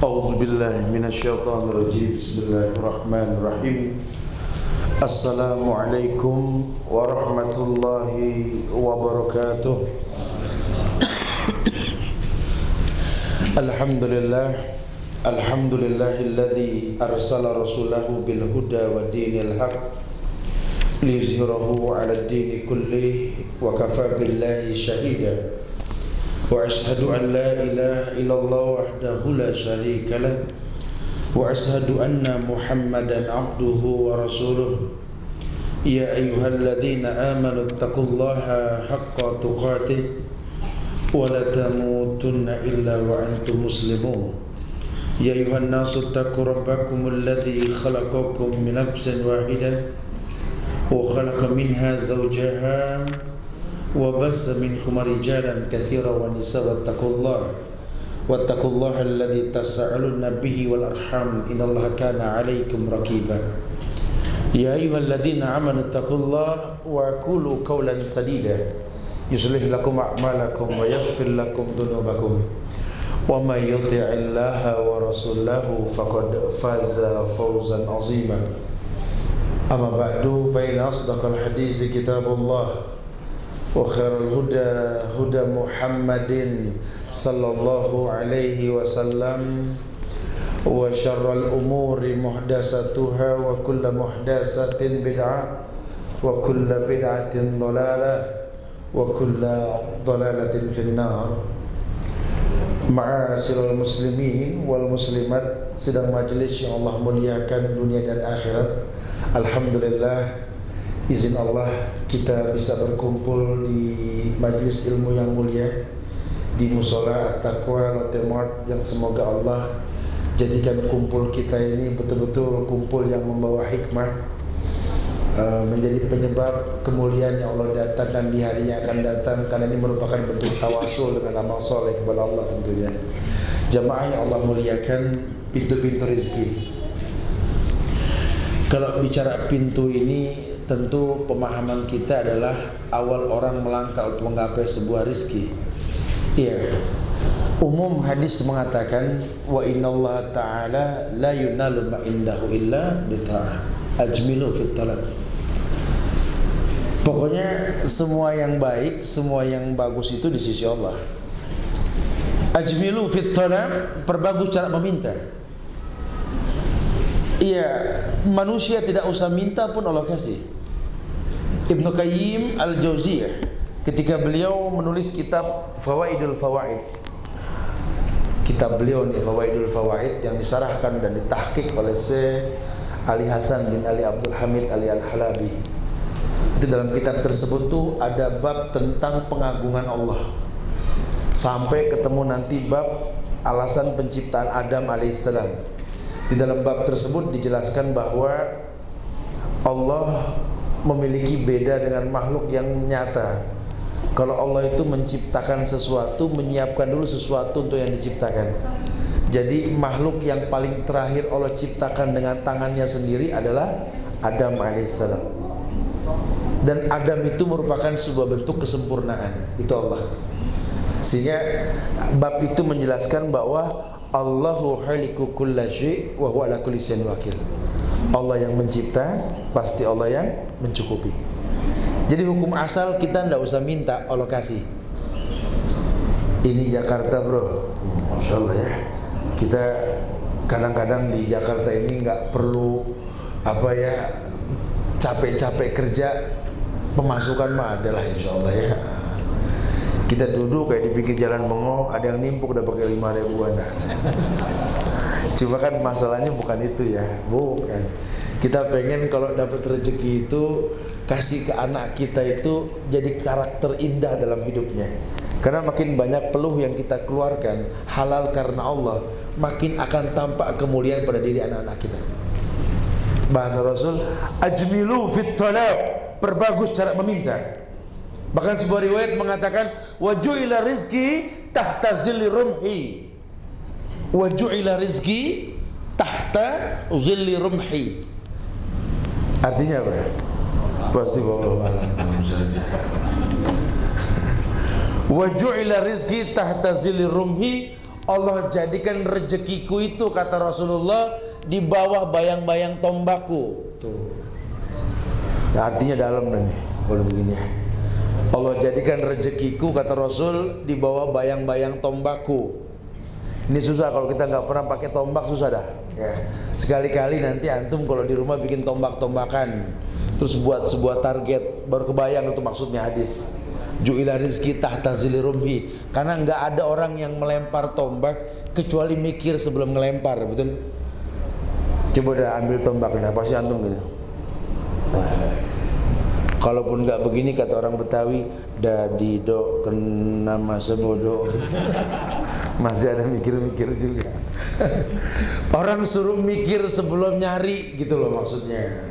A'udzu billahi minasyaitonir rajim. Bismillahirrahmanirrahim. Assalamualaikum warahmatullahi wabarakatuh. Alhamdulillahilladzi arsala rasulahu bil huda wa dinil haqq liyuzhirahu 'alad dini kullihi wa kafa billahi shahida. Wa ashhadu an la ilaha illallah wahdahu la syarika lah wa ashhadu anna Muhammadan abduhu wa rasuluh. Ya ayyuhalladzina amanu taqullaha haqqa tuqatih wa la tamutunna illa wa antum muslimun. Ya ayyuhan nasu taqu rabbakumul ladzi khalaqakum min nafsin wahidah wa khalaqa minha zawjaha wa bassa minhuma rijalan katsiran wa nisaa wattaqullaha alladzi tasaaluna bihi wal arham innallaha kana 'alaikum raqiba. Ya ayyuhalladzina amanu taqullaha wa qulu qawlan sadida yuslih lakum a'malakum wa yaghfir lakum dhunubakum wa may yuti'illaha wa rasulahu faqad faza fawzan 'azima. Amma ba'du, fa inna asdaqal hadits kitabullah wa khairal huda huda Muhammadin sallallahu alaihi wasallam wa syarral umuri muhdatsatuha wa kullu muhdatsatin bid'ah wa kullu bid'atin dhalalah wa kullu dhalalatin finnar. Ma'asyiral muslimin wal muslimat, sedang majelis yang Allah muliakan dunia dan akhirat. Alhamdulillah, izin Allah kita bisa berkumpul di majlis ilmu yang mulia di Mushola At-Taqwa Lotte Mart, yang semoga Allah jadikan kumpul kita ini betul-betul kumpul yang membawa hikmah, menjadi penyebab kemuliaan yang Allah datangkan di hari yang akan datang, karena ini merupakan bentuk tawasul dengan amal soleh kepada Allah tentunya. Jamaah yang Allah muliakan, pintu-pintu rezeki. Kalau bicara pintu ini, tentu pemahaman kita adalah awal orang melangkah untuk menggapai sebuah rizki. Iya, umum hadis mengatakan wa innallaha ta'ala la yunalu ma indahu illa bita'ah ajmilu fit talab. Pokoknya semua yang baik, semua yang bagus itu di sisi Allah. Ajmilu fit talab, perbagus cara meminta. Iya, manusia tidak usah minta pun Allah kasih. Ibnu Qayyim Al-Jauziyah ketika beliau menulis kitab Fawaidul Fawaid, kitab beliau nih Fawaidul Fawaid yang disarahkan dan ditahqiq oleh Syekh Ali Hasan bin Ali Abdul Hamid Ali Al-Halabi. Itu dalam kitab tersebut tuh ada bab tentang pengagungan Allah, sampai ketemu nanti bab alasan penciptaan Adam alaihissalam. Di dalam bab tersebut dijelaskan bahwa Allah memiliki beda dengan makhluk yang nyata. Kalau Allah itu menciptakan sesuatu, menyiapkan dulu sesuatu untuk yang diciptakan. Jadi makhluk yang paling terakhir Allah ciptakan dengan tangannya sendiri adalah Adam alaihissalam. Dan Adam itu merupakan sebuah bentuk kesempurnaan, itu Allah. Sehingga bab itu menjelaskan bahwa Allahu khaliqu kulla syai' wa huwa ala kulli syai'in wakil. Allah yang mencipta, pasti Allah yang mencukupi. Jadi hukum asal kita tidak usah minta, Allah kasih. Ini Jakarta bro, Masya Allah ya. Kita kadang-kadang di Jakarta ini nggak perlu capek-capek kerja, pemasukan mah adalah insya Allah ya. Kita duduk kayak di pinggir jalan bengong, ada yang nimpuk udah pakai 5 ribuan. Cuma kan masalahnya bukan itu ya, bukan. Kita pengen kalau dapat rezeki itu kasih ke anak kita itu jadi karakter indah dalam hidupnya. Karena makin banyak peluh yang kita keluarkan halal karena Allah, makin akan tampak kemuliaan pada diri anak-anak kita. Bahasa Rasul, ajmilu fit talab, perbagus cara meminta. Bahkan sebuah riwayat mengatakan wa ju'ila rizqi tahta zilli rumhi. Wa ju'ila rizqi tahta zilli rumhi. Artinya apa ya? Pasti wallahu a'lam. Wa ju'ila rizqi tahta zilli rumhi. Allah jadikan rezekiku itu, kata Rasulullah, di bawah bayang-bayang tombakku. Tuh. Nah, artinya dalam nih kalau begini. Allah jadikan rezekiku, kata Rasul, di bawah bayang-bayang tombakku. Ini susah kalau kita nggak pernah pakai tombak, susah dah. Ya. Sekali-kali nanti antum kalau di rumah bikin tombak-tombakan, terus buat sebuah target, baru kebayang itu maksudnya hadis. Ju'ila rizki tahta zili rumhi. Karena nggak ada orang yang melempar tombak kecuali mikir sebelum ngelempar, betul? Coba dah ambil tombak, dah pasti antum gini. Kalaupun nggak begini, kata orang Betawi, dadi do kena masa bodoh. Masih ada mikir-mikir juga. Orang suruh mikir sebelum nyari, gitu loh maksudnya.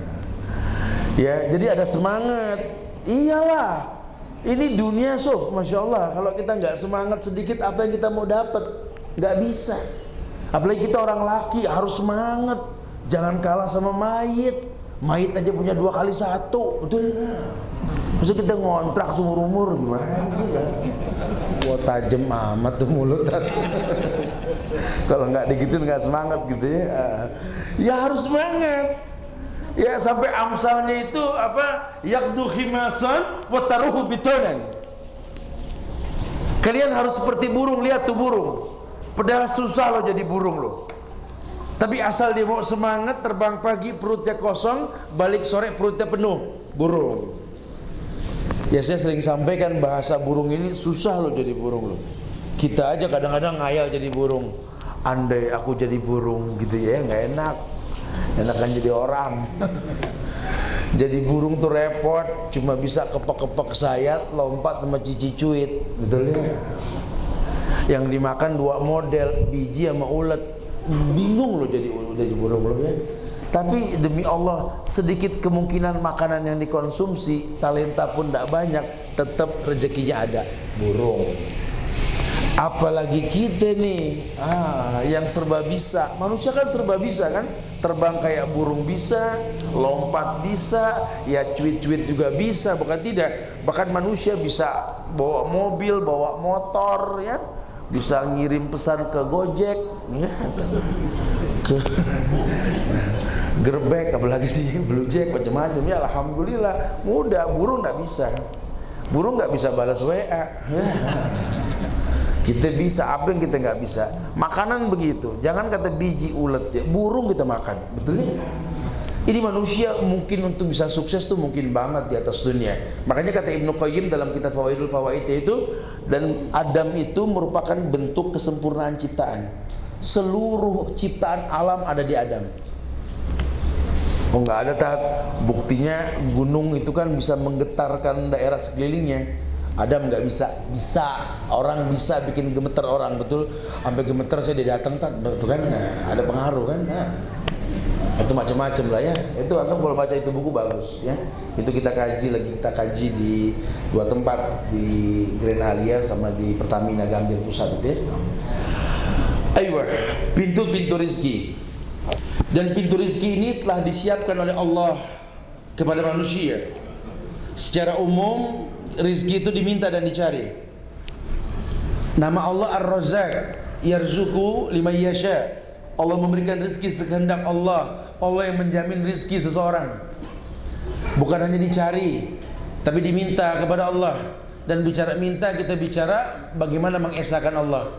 Ya, jadi ada semangat. Iyalah. Ini dunia, Sof, Masya Allah. Kalau kita nggak semangat sedikit, apa yang kita mau dapat? Nggak bisa. Apalagi kita orang laki, harus semangat. Jangan kalah sama mayit. Mayit aja punya 2 kali 1, betul? Maksud kita ngontrak seumur umur, gimana sih kan? Wah, tajem amat tuh mulut. Kalau nggak digituin nggak semangat gitu ya. Ya harus semangat. Ya sampai amsalnya itu apa? Yakdu khimasan wa taruhu bitonan. Kalian harus seperti burung, lihat tuh burung. Padahal susah loh jadi burung loh. Tapi asal dia mau semangat, terbang pagi perutnya kosong, balik sore perutnya penuh. Burung. Ya saya sering sampaikan bahasa burung ini susah loh jadi burung loh. Kita aja kadang-kadang ngayal jadi burung. Andai aku jadi burung gitu ya, nggak enak. Enakan jadi orang. Jadi burung tuh repot, cuma bisa kepak-kepak sayap, lompat sama cici cuit, betul ya? Yang dimakan 2 model, biji sama ulet. Bingung loh jadi burung loh ya. Tapi demi Allah, sedikit kemungkinan makanan yang dikonsumsi, talenta pun tidak banyak, tetap rezekinya ada, burung. Apalagi kita nih, yang serba bisa. Manusia kan serba bisa kan? Terbang kayak burung bisa, lompat bisa, ya cuit-cuit juga bisa, bukan tidak. Bahkan manusia bisa bawa mobil, bawa motor, ya, bisa ngirim pesan ke Gojek, ya, ke Gerbek, apalagi sih Blue Jack, macam-macam. Ya alhamdulillah, mudah. Burung nggak bisa. Burung nggak bisa balas WA. Ya. Kita bisa, apa yang kita nggak bisa? Makanan begitu. Jangan kata biji ulet ya, burung kita makan, betul ya? Ini manusia mungkin untuk bisa sukses tuh mungkin banget di atas dunia. Makanya kata Ibnu Qayyim dalam kitab Fawaidul Fawaid itu, dan Adam itu merupakan bentuk kesempurnaan ciptaan. Seluruh ciptaan alam ada di Adam. Oh nggak ada tahap. Buktinya gunung itu kan bisa menggetarkan daerah sekelilingnya. Adam nggak bisa, orang bisa bikin gemeter orang, betul? Sampai gemeter saya datang tuh kan, nah, ada pengaruh kan, nah, itu macam-macam lah ya. Itu atau kalau baca itu buku bagus ya. Itu kita kaji di 2 tempat, di Grand Alia sama di Pertamina Gambir Pusat itu ya. Ayo, pintu-pintu rizki. Dan pintu rizki ini telah disiapkan oleh Allah kepada manusia. Secara umum rizki itu diminta dan dicari. Nama Allah Ar-Razzaq, yarzuqu liman yasha. Allah memberikan rizki sekehendak Allah. Allah yang menjamin rizki seseorang. Bukan hanya dicari, tapi diminta kepada Allah. Dan bicara minta, kita bicara bagaimana mengesahkan Allah.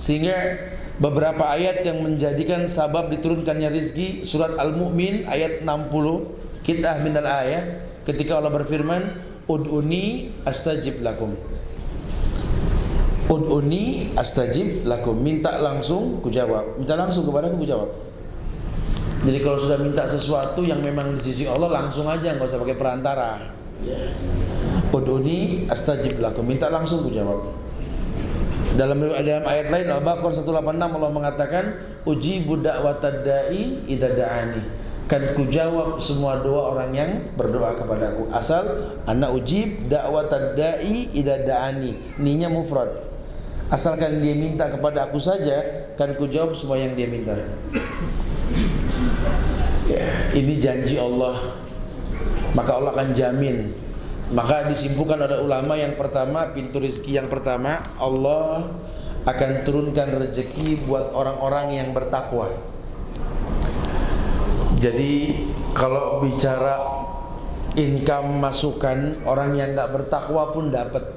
Sehingga beberapa ayat yang menjadikan sabab diturunkannya rizki, surat Al-Mu'min ayat 60, kita minal ayat, ketika Allah berfirman, Ud'uni astajib lakum. Ud'uni astajib lakum. Minta langsung ku jawab. Minta langsung kepada aku jawab. Jadi kalau sudah minta sesuatu yang memang di sisi Allah, langsung aja, nggak usah pakai perantara. Ud'uni astajib lakum. Minta langsung ku jawab. Dalam ayat lain Al-Baqarah 186 Allah mengatakan, ujibu da'watad da'i idza da'ani. Kan ku jawab semua doa orang yang berdoa kepadaku. Asal ana ujib da'watad da'i idza da'ani. Ninya mufrad. Asalkan dia minta kepada aku saja, kan ku jawab semua yang dia minta. Ya, ini janji Allah. Maka Allah akan jamin. Maka disimpulkan oleh ulama yang pertama, pintu rizki yang pertama, Allah akan turunkan rezeki buat orang-orang yang bertakwa. Jadi kalau bicara income masukan, orang yang nggak bertakwa pun dapat.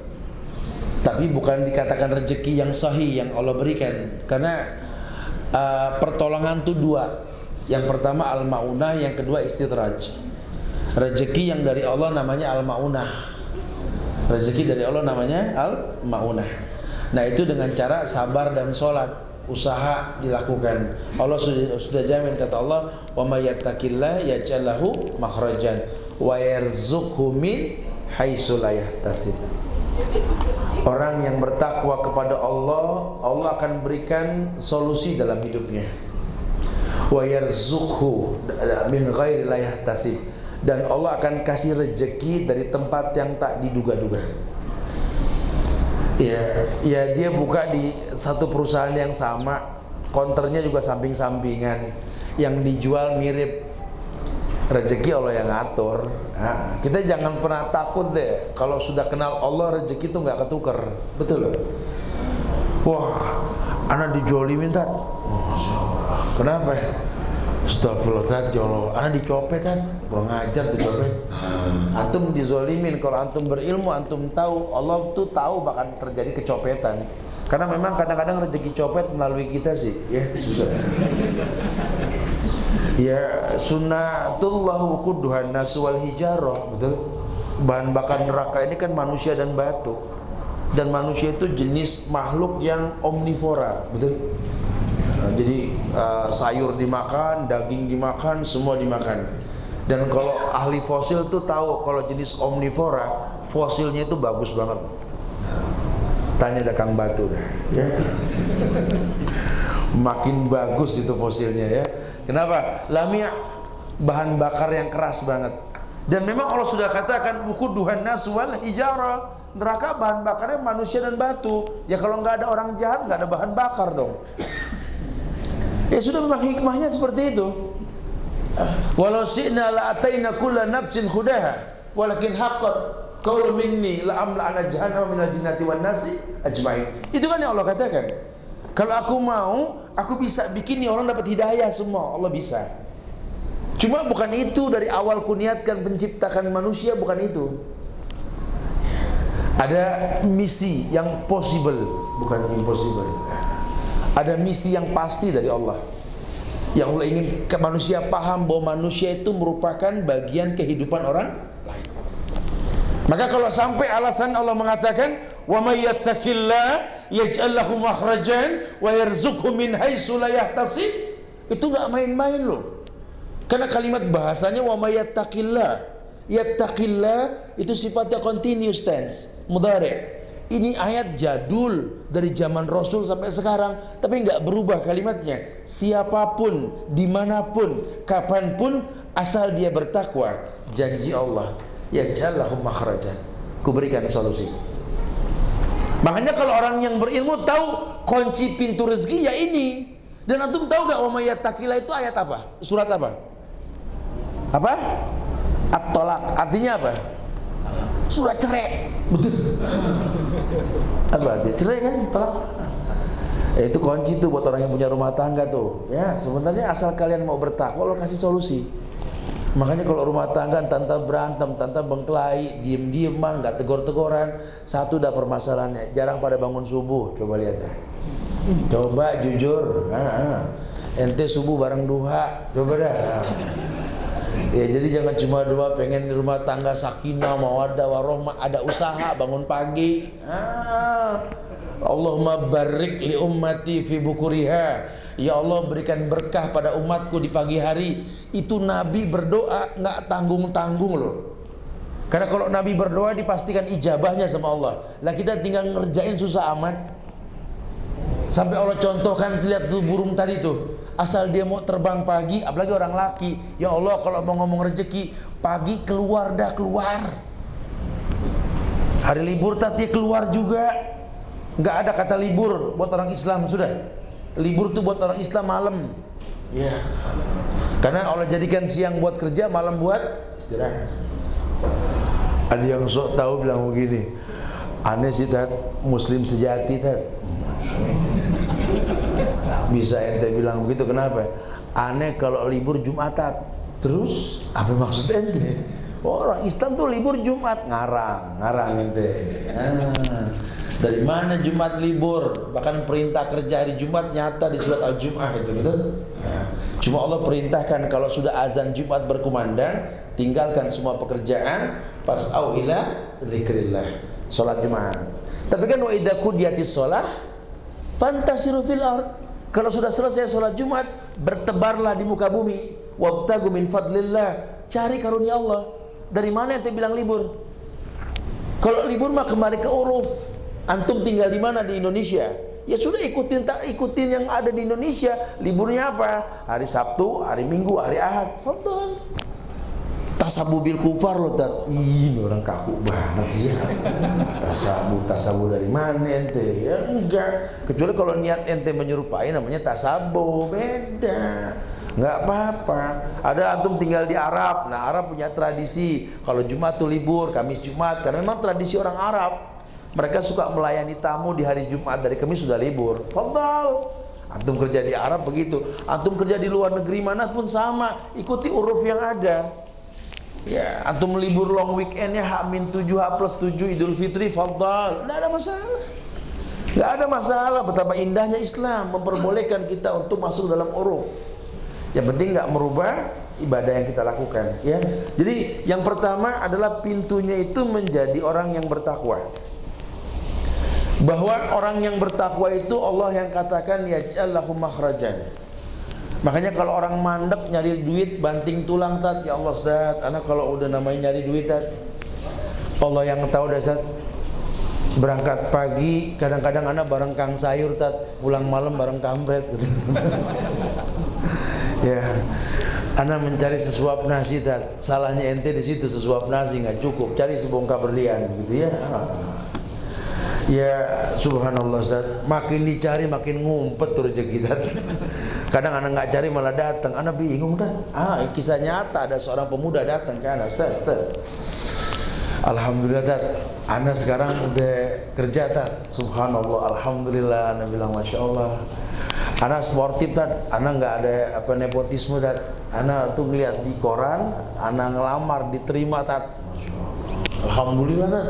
Tapi bukan dikatakan rezeki yang sahih yang Allah berikan. Karena pertolongan itu dua. Yang pertama al-ma'unah, yang kedua istidraj. Rezeki yang dari Allah namanya al-ma'unah. Rezeki dari Allah namanya al-ma'unah. Nah itu dengan cara sabar dan sholat, usaha dilakukan. Allah sudah jamin, kata Allah, wa may yattaqillah yaj'al lahu makhrajan wa yarzuqhu min haitsu la yahtasib. Orang yang bertakwa kepada Allah, Allah akan berikan solusi dalam hidupnya. Wa yarzuqhu min ghairi la yahtasib, dan Allah akan kasih rezeki dari tempat yang tak diduga-duga. Ya dia buka di satu perusahaan yang sama, counternya juga samping-sampingan, yang dijual mirip. Rezeki Allah yang ngatur. Nah, kita jangan pernah takut deh kalau sudah kenal Allah, rezeki itu nggak ketuker, betul loh. Wah, anak dijolimin tat. Kenapa? Astagfirullah tat, ya Allah, anak dicopet tat. Kurang ajar tuh copet. Antum dizolimin, kalau antum berilmu antum tahu Allah tuh tahu bakal terjadi kecopetan. Karena memang kadang-kadang rezeki copet melalui kita sih, ya susah. Ya sunnatullah wuquduhan nasu wal hijarah, betul. Bahan bakar neraka ini kan manusia dan batu. Dan manusia itu jenis makhluk yang omnivora, betul. Nah, jadi sayur dimakan, daging dimakan, semua dimakan. Dan kalau ahli fosil tuh tahu kalau jenis omnivora, fosilnya itu bagus banget. Tanya ada Kang Batu dah, ya. Makin bagus itu fosilnya, ya. Kenapa? Lamia bahan bakar yang keras banget. Dan memang Allah sudah katakan wuquduhan nas wal hijarah. Neraka bahan bakarnya manusia dan batu. Ya kalau nggak ada orang jahat nggak ada bahan bakar dong. Ya sudah, memang hikmahnya seperti itu. Walau syi'na la ataina kulla nafsin hudaha walakin haqqat qaulu minni la amla ana jahannama minal jinnati wan nasi ajmain. Itu kan yang Allah katakan. Kalau aku mau, aku bisa bikin nih orang dapat hidayah semua. Allah bisa. Cuma bukan itu dari awal kuniatkan penciptakan manusia, bukan itu. Ada misi yang possible, bukan impossible. Ada misi yang pasti dari Allah. Yang Allah ingin ke manusia paham bahwa manusia itu merupakan bagian kehidupan orang lain. Maka kalau sampai alasan Allah mengatakan wa may yattaqillah yaj'al lahu makhrajan wa yarzuqhu min haitsu la yahtasib, itu enggak main-main loh. Karena kalimat bahasanya wa may yattaqillah, yattaqillah itu sifatnya continuous tense, mudhari'. Ini ayat jadul dari zaman Rasul sampai sekarang, tapi enggak berubah kalimatnya. Siapapun, dimanapun, kapanpun, asal dia bertakwa, janji Allah, yaj'al lahu makhrajan, kuberikan solusi. Makanya kalau orang yang berilmu tahu kunci pintu rezeki ya ini. Dan antum tahu gak wa may yattaqillah itu ayat apa? Surat apa? Apa? At-Tolak. Artinya apa? Surat cerai. Betul. Apa artinya? Cerai kan? Tolak. Itu kunci tuh buat orang yang punya rumah tangga tuh. Ya, sebenarnya asal kalian mau bertakwa, Allah kasih solusi. Makanya kalau rumah tangga tante berantem, tante bengkelai, diem-dieman, nggak tegor-tegoran, satu dah permasalahannya, jarang pada bangun subuh. Coba lihat ya. Coba jujur. Ente subuh bareng duha. Coba dah. Ya jadi jangan cuma doa pengen di rumah tangga sakinah, mawaddah, warahmah, ada usaha, bangun pagi. Allahumma barik li ummati fi bukuriha. Ya Allah berikan berkah pada umatku di pagi hari. Itu Nabi berdoa nggak tanggung-tanggung loh. Karena kalau Nabi berdoa dipastikan ijabahnya sama Allah. Lah kita tinggal ngerjain susah amat. Sampai Allah contohkan, lihat tuh burung tadi tuh, asal dia mau terbang pagi, apalagi orang laki, ya Allah kalau mau ngomong rezeki pagi keluar dah keluar. Hari libur tadi keluar juga. Nggak ada kata libur buat orang Islam, sudah. Libur tuh buat orang Islam malam. Ya. Karena Allah jadikan siang buat kerja, malam buat istirahat. Ada yang sok tahu bilang begini, aneh sih tat, muslim sejati tat. Bisa ente bilang begitu, kenapa? Aneh kalau libur Jumatan. Terus apa maksud ente? Orang Islam tuh libur Jumat, ngarang ente. Dari mana Jumat libur? Bahkan perintah kerja hari Jumat nyata di surat Al-Jum'ah itu, betul? Cuma Allah perintahkan kalau sudah azan Jumat berkumandang, tinggalkan semua pekerjaan, fas'au ila dzikrillah, salat Jumat. Tapi kan wa idza qudiyatis shalah fantasiru fil ard. Kalau sudah selesai salat Jumat, bertebarlah di muka bumi, wabtagu min fadlillah, cari karunia Allah. Dari mana ente bilang libur? Kalau libur mah kembali ke uruf. Antum tinggal di mana di Indonesia? Ya sudah, ikutin yang ada di Indonesia. Liburnya apa? Hari Sabtu, hari Minggu, hari Ahad. Fadhal. Tasabu bil kufar loh, ini orang kaku banget sih ya. Tasabu dari mana ente? Ya enggak. Kecuali kalau niat ente menyerupai, namanya tasabu, beda. Enggak apa-apa. Ada antum tinggal di Arab. Nah, Arab punya tradisi kalau Jumat tuh libur, Kamis Jumat, karena memang tradisi orang Arab. Mereka suka melayani tamu di hari Jumat, dari Kamis sudah libur. Fadhal. Antum kerja di Arab begitu. Antum kerja di luar negeri manapun sama, ikuti uruf yang ada. Ya, antum libur long weekendnya H-7, H+7 Idul Fitri, fadhal. Enggak ada masalah. Enggak ada masalah. Betapa indahnya Islam memperbolehkan kita untuk masuk dalam uruf. Yang penting enggak merubah ibadah yang kita lakukan, ya. Jadi yang pertama adalah pintunya itu menjadi orang yang bertakwa. Bahwa orang yang bertakwa itu Allah yang katakan yaj'al lahum makhrajan. Makanya kalau orang mandek nyari duit banting tulang, tat, ya Allah Ustaz, anak kalau udah namanya nyari duit, tat, Allah yang tahu dah, Ustaz. Berangkat pagi kadang-kadang anak bareng kang sayur, tat, pulang malam bareng kampret gitu. Ya, anak mencari sesuap nasi, tat. Salahnya ente di situ, sesuap nasi nggak cukup, cari sebongkah berlian gitu ya. Ya subhanallah Ustaz, makin dicari makin ngumpet tuh rezeki, tat. Kadang anak nggak cari malah datang, anak bingung, tat. Kisah nyata, ada seorang pemuda datang ke anak, Ustaz. Alhamdulillah, tat, anak sekarang udah kerja, tat. Subhanallah, alhamdulillah. Anak bilang masya Allah. Anak sportif, tat. Anak nggak ada apa nepotisme, tat. Anak tuh ngeliat di koran, anak ngelamar diterima, tat. Alhamdulillah, tat.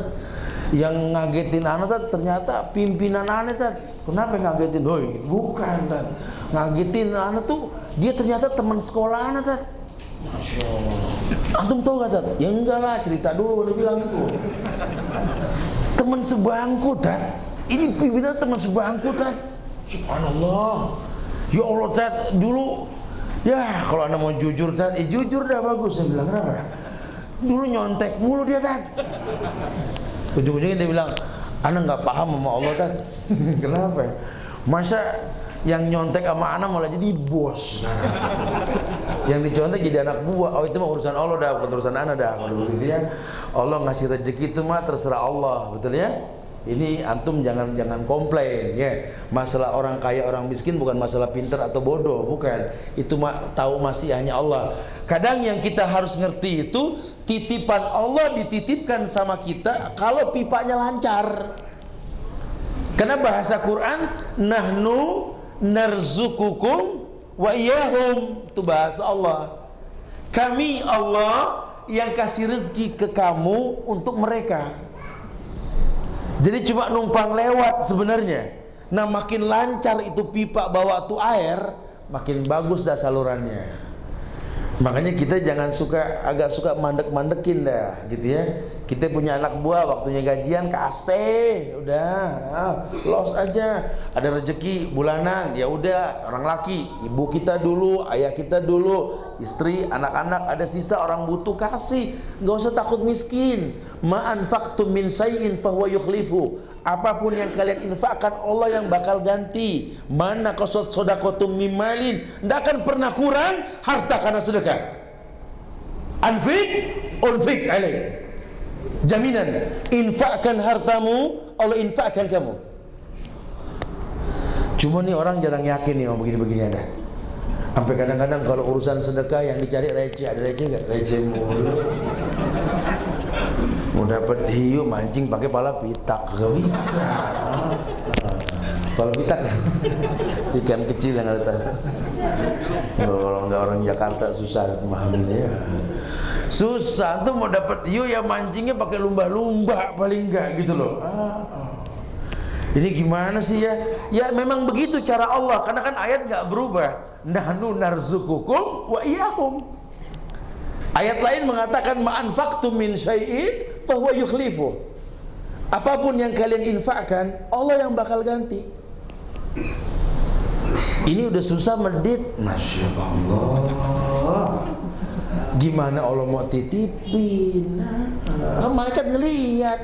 Yang ngagetin anak, tat, ternyata pimpinan anak, tat. Kenapa ngagetin? Hoi, bukan, tat. Ngagetin anak tuh dia ternyata teman sekolah anak, tat. Masya Allah. Antum tahu gak, tat? Ya enggak lah, cerita dulu, dia bilang gitu. Teman sebangku, tat. Ini pimpinan teman sebangku, tat. Subhanallah. Ya Allah, tat, dulu ya kalau anak mau jujur, tat, jujur dah bagus. Saya bilang, kenapa? Dulu nyontek mulu dia, tat. Ujung-ujungnya dia bilang, anak nggak paham sama Allah, tat. Kenapa? Masa yang nyontek sama anak malah jadi bos. Yang dicontek jadi anak buah. Oh, itu mah urusan Allah dah, bukan urusan anak dah. Kalau begitu ya, Allah ngasih rezeki itu mah terserah Allah, betul ya? Ini antum jangan komplain ya. Masalah orang kaya orang miskin bukan masalah pintar atau bodoh, bukan. Itu tahu masih hanya Allah. Kadang yang kita harus ngerti itu titipan Allah dititipkan sama kita kalau pipanya lancar. Karena bahasa Quran nahnu narzukukum wa iyyahum, itu bahasa Allah. Kami Allah yang kasih rezeki ke kamu untuk mereka. Jadi cuma numpang lewat sebenarnya. Nah, makin lancar itu pipa bawa tuh air, makin bagus dah salurannya. Makanya kita jangan agak suka mandek-mandekin dah, gitu ya. Kita punya anak buah, waktunya gajian kasih, udah, los aja. Ada rezeki bulanan, ya udah, orang laki, ibu kita dulu, ayah kita dulu, istri, anak-anak, ada sisa orang butuh kasih. Nggak usah takut miskin. Ma anfaqtum min syai'in fahuwa yukhlifu. Apapun yang kalian infakkan, Allah yang bakal ganti. Mana qasad shadaqatum min malin, nggak akan pernah kurang harta karena sedekah. Anfiq unfiq alaih. Jaminan, infakkan hartamu, Allah infakkan kamu. Cuma nih orang jarang yakin nih begini-begini ada. Sampai kadang-kadang kalau urusan sedekah yang dicari receh, ada receh nggak? Receh mulu. Mau dapat hiu mancing pakai pala pitak, gak bisa. Kalau pitak ikan kecil yang ada. Kalau nggak orang Jakarta susah memahaminya. Susah tuh mau dapat hiu ya, mancingnya pakai lumba-lumba paling enggak gitu loh. Ini gimana sih ya? Ya memang begitu cara Allah, karena kan ayat nggak berubah. Nahnu narzuqukum wa iyyahum. Ayat lain mengatakan ma'anfaqtum min syai'in fa huwa yukhlifu. Apapun yang kalian infakkan, Allah yang bakal ganti. Ini udah susah medit, Masya Allah. Gimana Allah mau titipin? Malaikat ngelihat,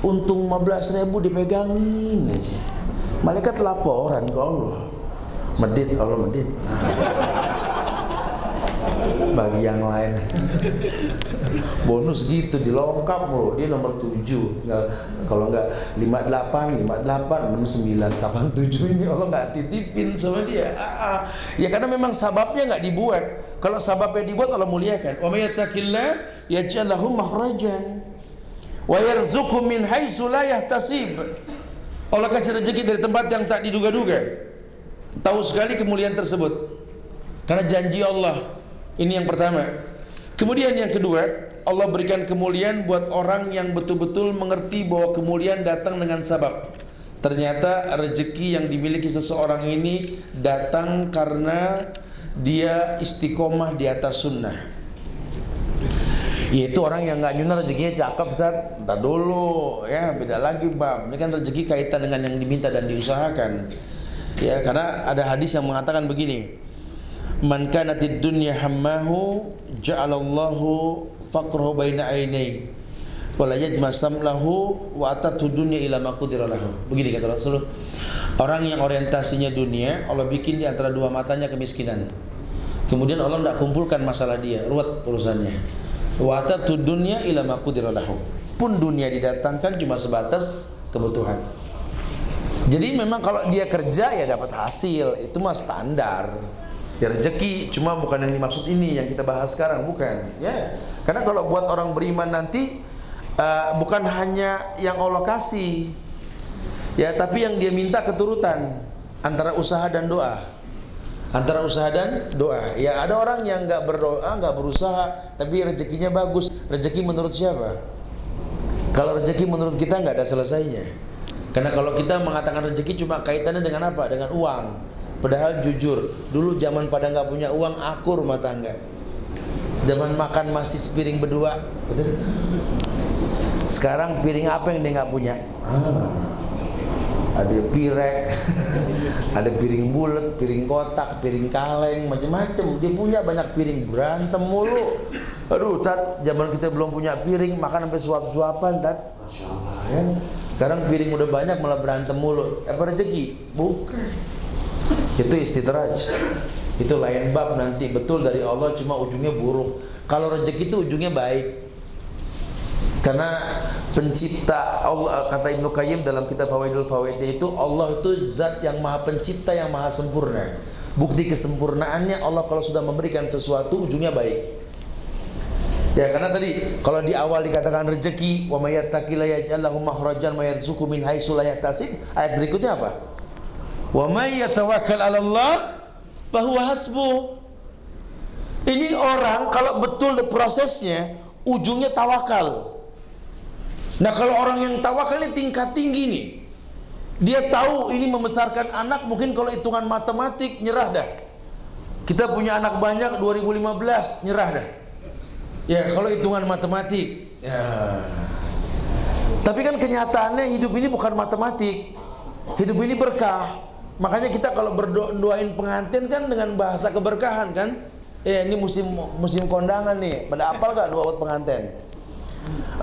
untung 15.000 dipegangin aja. Malaikat laporan ke Allah. Medit, Allah medit. Bagi yang lain bonus gitu dilengkap mulu, dia nomor 7. Kalau enggak 58, 69, 87 ini Allah enggak titipin sama dia. Ya karena memang sababnya enggak dibuat. Kalau sababnya dibuat Allah muliakan. Wa may yattaqillah yaj'al lahu makhrajan wa yarzuqhu min haitsu la yahtasib. Allah kasih rezeki dari tempat yang tak diduga-duga. Tahu sekali kemuliaan tersebut karena janji Allah. Ini yang pertama. Kemudian yang kedua, Allah berikan kemuliaan buat orang yang betul-betul mengerti bahwa kemuliaan datang dengan sabab. Ternyata rezeki yang dimiliki seseorang ini datang karena dia istiqomah di atas sunnah. Yaitu orang yang nggak nyunah rezekinya cakep, Ustaz. Entar dulu ya, beda lagi bab. Ini kan rezeki kaitan dengan yang diminta dan diusahakan. Ya, karena ada hadis yang mengatakan begini. Man kanatid dunya hammahu ja'alallahu faqrahu baina ainai wala yajmasam lahu wa atatu dunya ila ma qudira lahu. Begini kata Rasul. Orang yang orientasinya dunia, Allah bikin di antara dua matanya kemiskinan. Kemudian Allah tidak kumpulkan masalah dia, ruwet urusannya. Wa atatu dunya ila ma qudira lahu. Pun dunia didatangkan cuma sebatas kebutuhan. Jadi memang kalau dia kerja ya dapat hasil, itu mah standar. Ya rezeki, cuma bukan yang dimaksud ini yang kita bahas sekarang, bukan. Ya, karena kalau buat orang beriman nanti bukan hanya yang Allah kasih, ya, tapi yang dia minta keturutan antara usaha dan doa, antara usaha dan doa. Ya ada orang yang nggak berdoa, nggak berusaha, tapi rezekinya bagus. Rezeki menurut siapa? Kalau rezeki menurut kita nggak ada selesainya. Karena kalau kita mengatakan rezeki cuma kaitannya dengan apa? Dengan uang. Padahal jujur, dulu zaman pada nggak punya uang, akur rumah tangga. Zaman makan masih sepiring berdua, betul? Sekarang piring apa yang dia nggak punya? Ada pirek, ada piring bulat, piring kotak, piring kaleng, macam-macam. Dia punya banyak piring, berantem mulu. Aduh, Tat, zaman kita belum punya piring, makan sampai suap-suapan, Tat. Masya Allah ya. Sekarang piring udah banyak malah berantem mulu. Apa rezeki? Bukan. Itu istidraj. Itu lain bab nanti. Betul dari Allah, cuma ujungnya buruk. Kalau rezeki itu ujungnya baik. Karena pencipta Allah, kata Ibnu Qayyim dalam kitab Fawaidul Fawaid itu, Allah itu zat yang maha pencipta, yang maha sempurna. Bukti kesempurnaannya Allah kalau sudah memberikan sesuatu ujungnya baik. Ya karena tadi kalau di awal dikatakan rezeki, wa may yattaqilla yaj'al lahu makhrajan wa yarzuqhu min haitsu la yahtasib. Ayat berikutnya apa? Wa may yatawakkal 'ala Allah fa huwa hasbuh. Ini orang kalau betul prosesnya ujungnya tawakal. Nah kalau orang yang tawakal ini tingkat tinggi nih. Dia tahu ini membesarkan anak, mungkin kalau hitungan matematik nyerah dah. Kita punya anak banyak 2015 nyerah dah. Ya kalau hitungan matematik. Ya. Tapi kan kenyataannya hidup ini bukan matematik. Hidup ini berkah. Makanya kita kalau berdoain pengantin kan dengan bahasa keberkahan kan. Ini musim kondangan nih. Pada apal gak doa buat pengantin?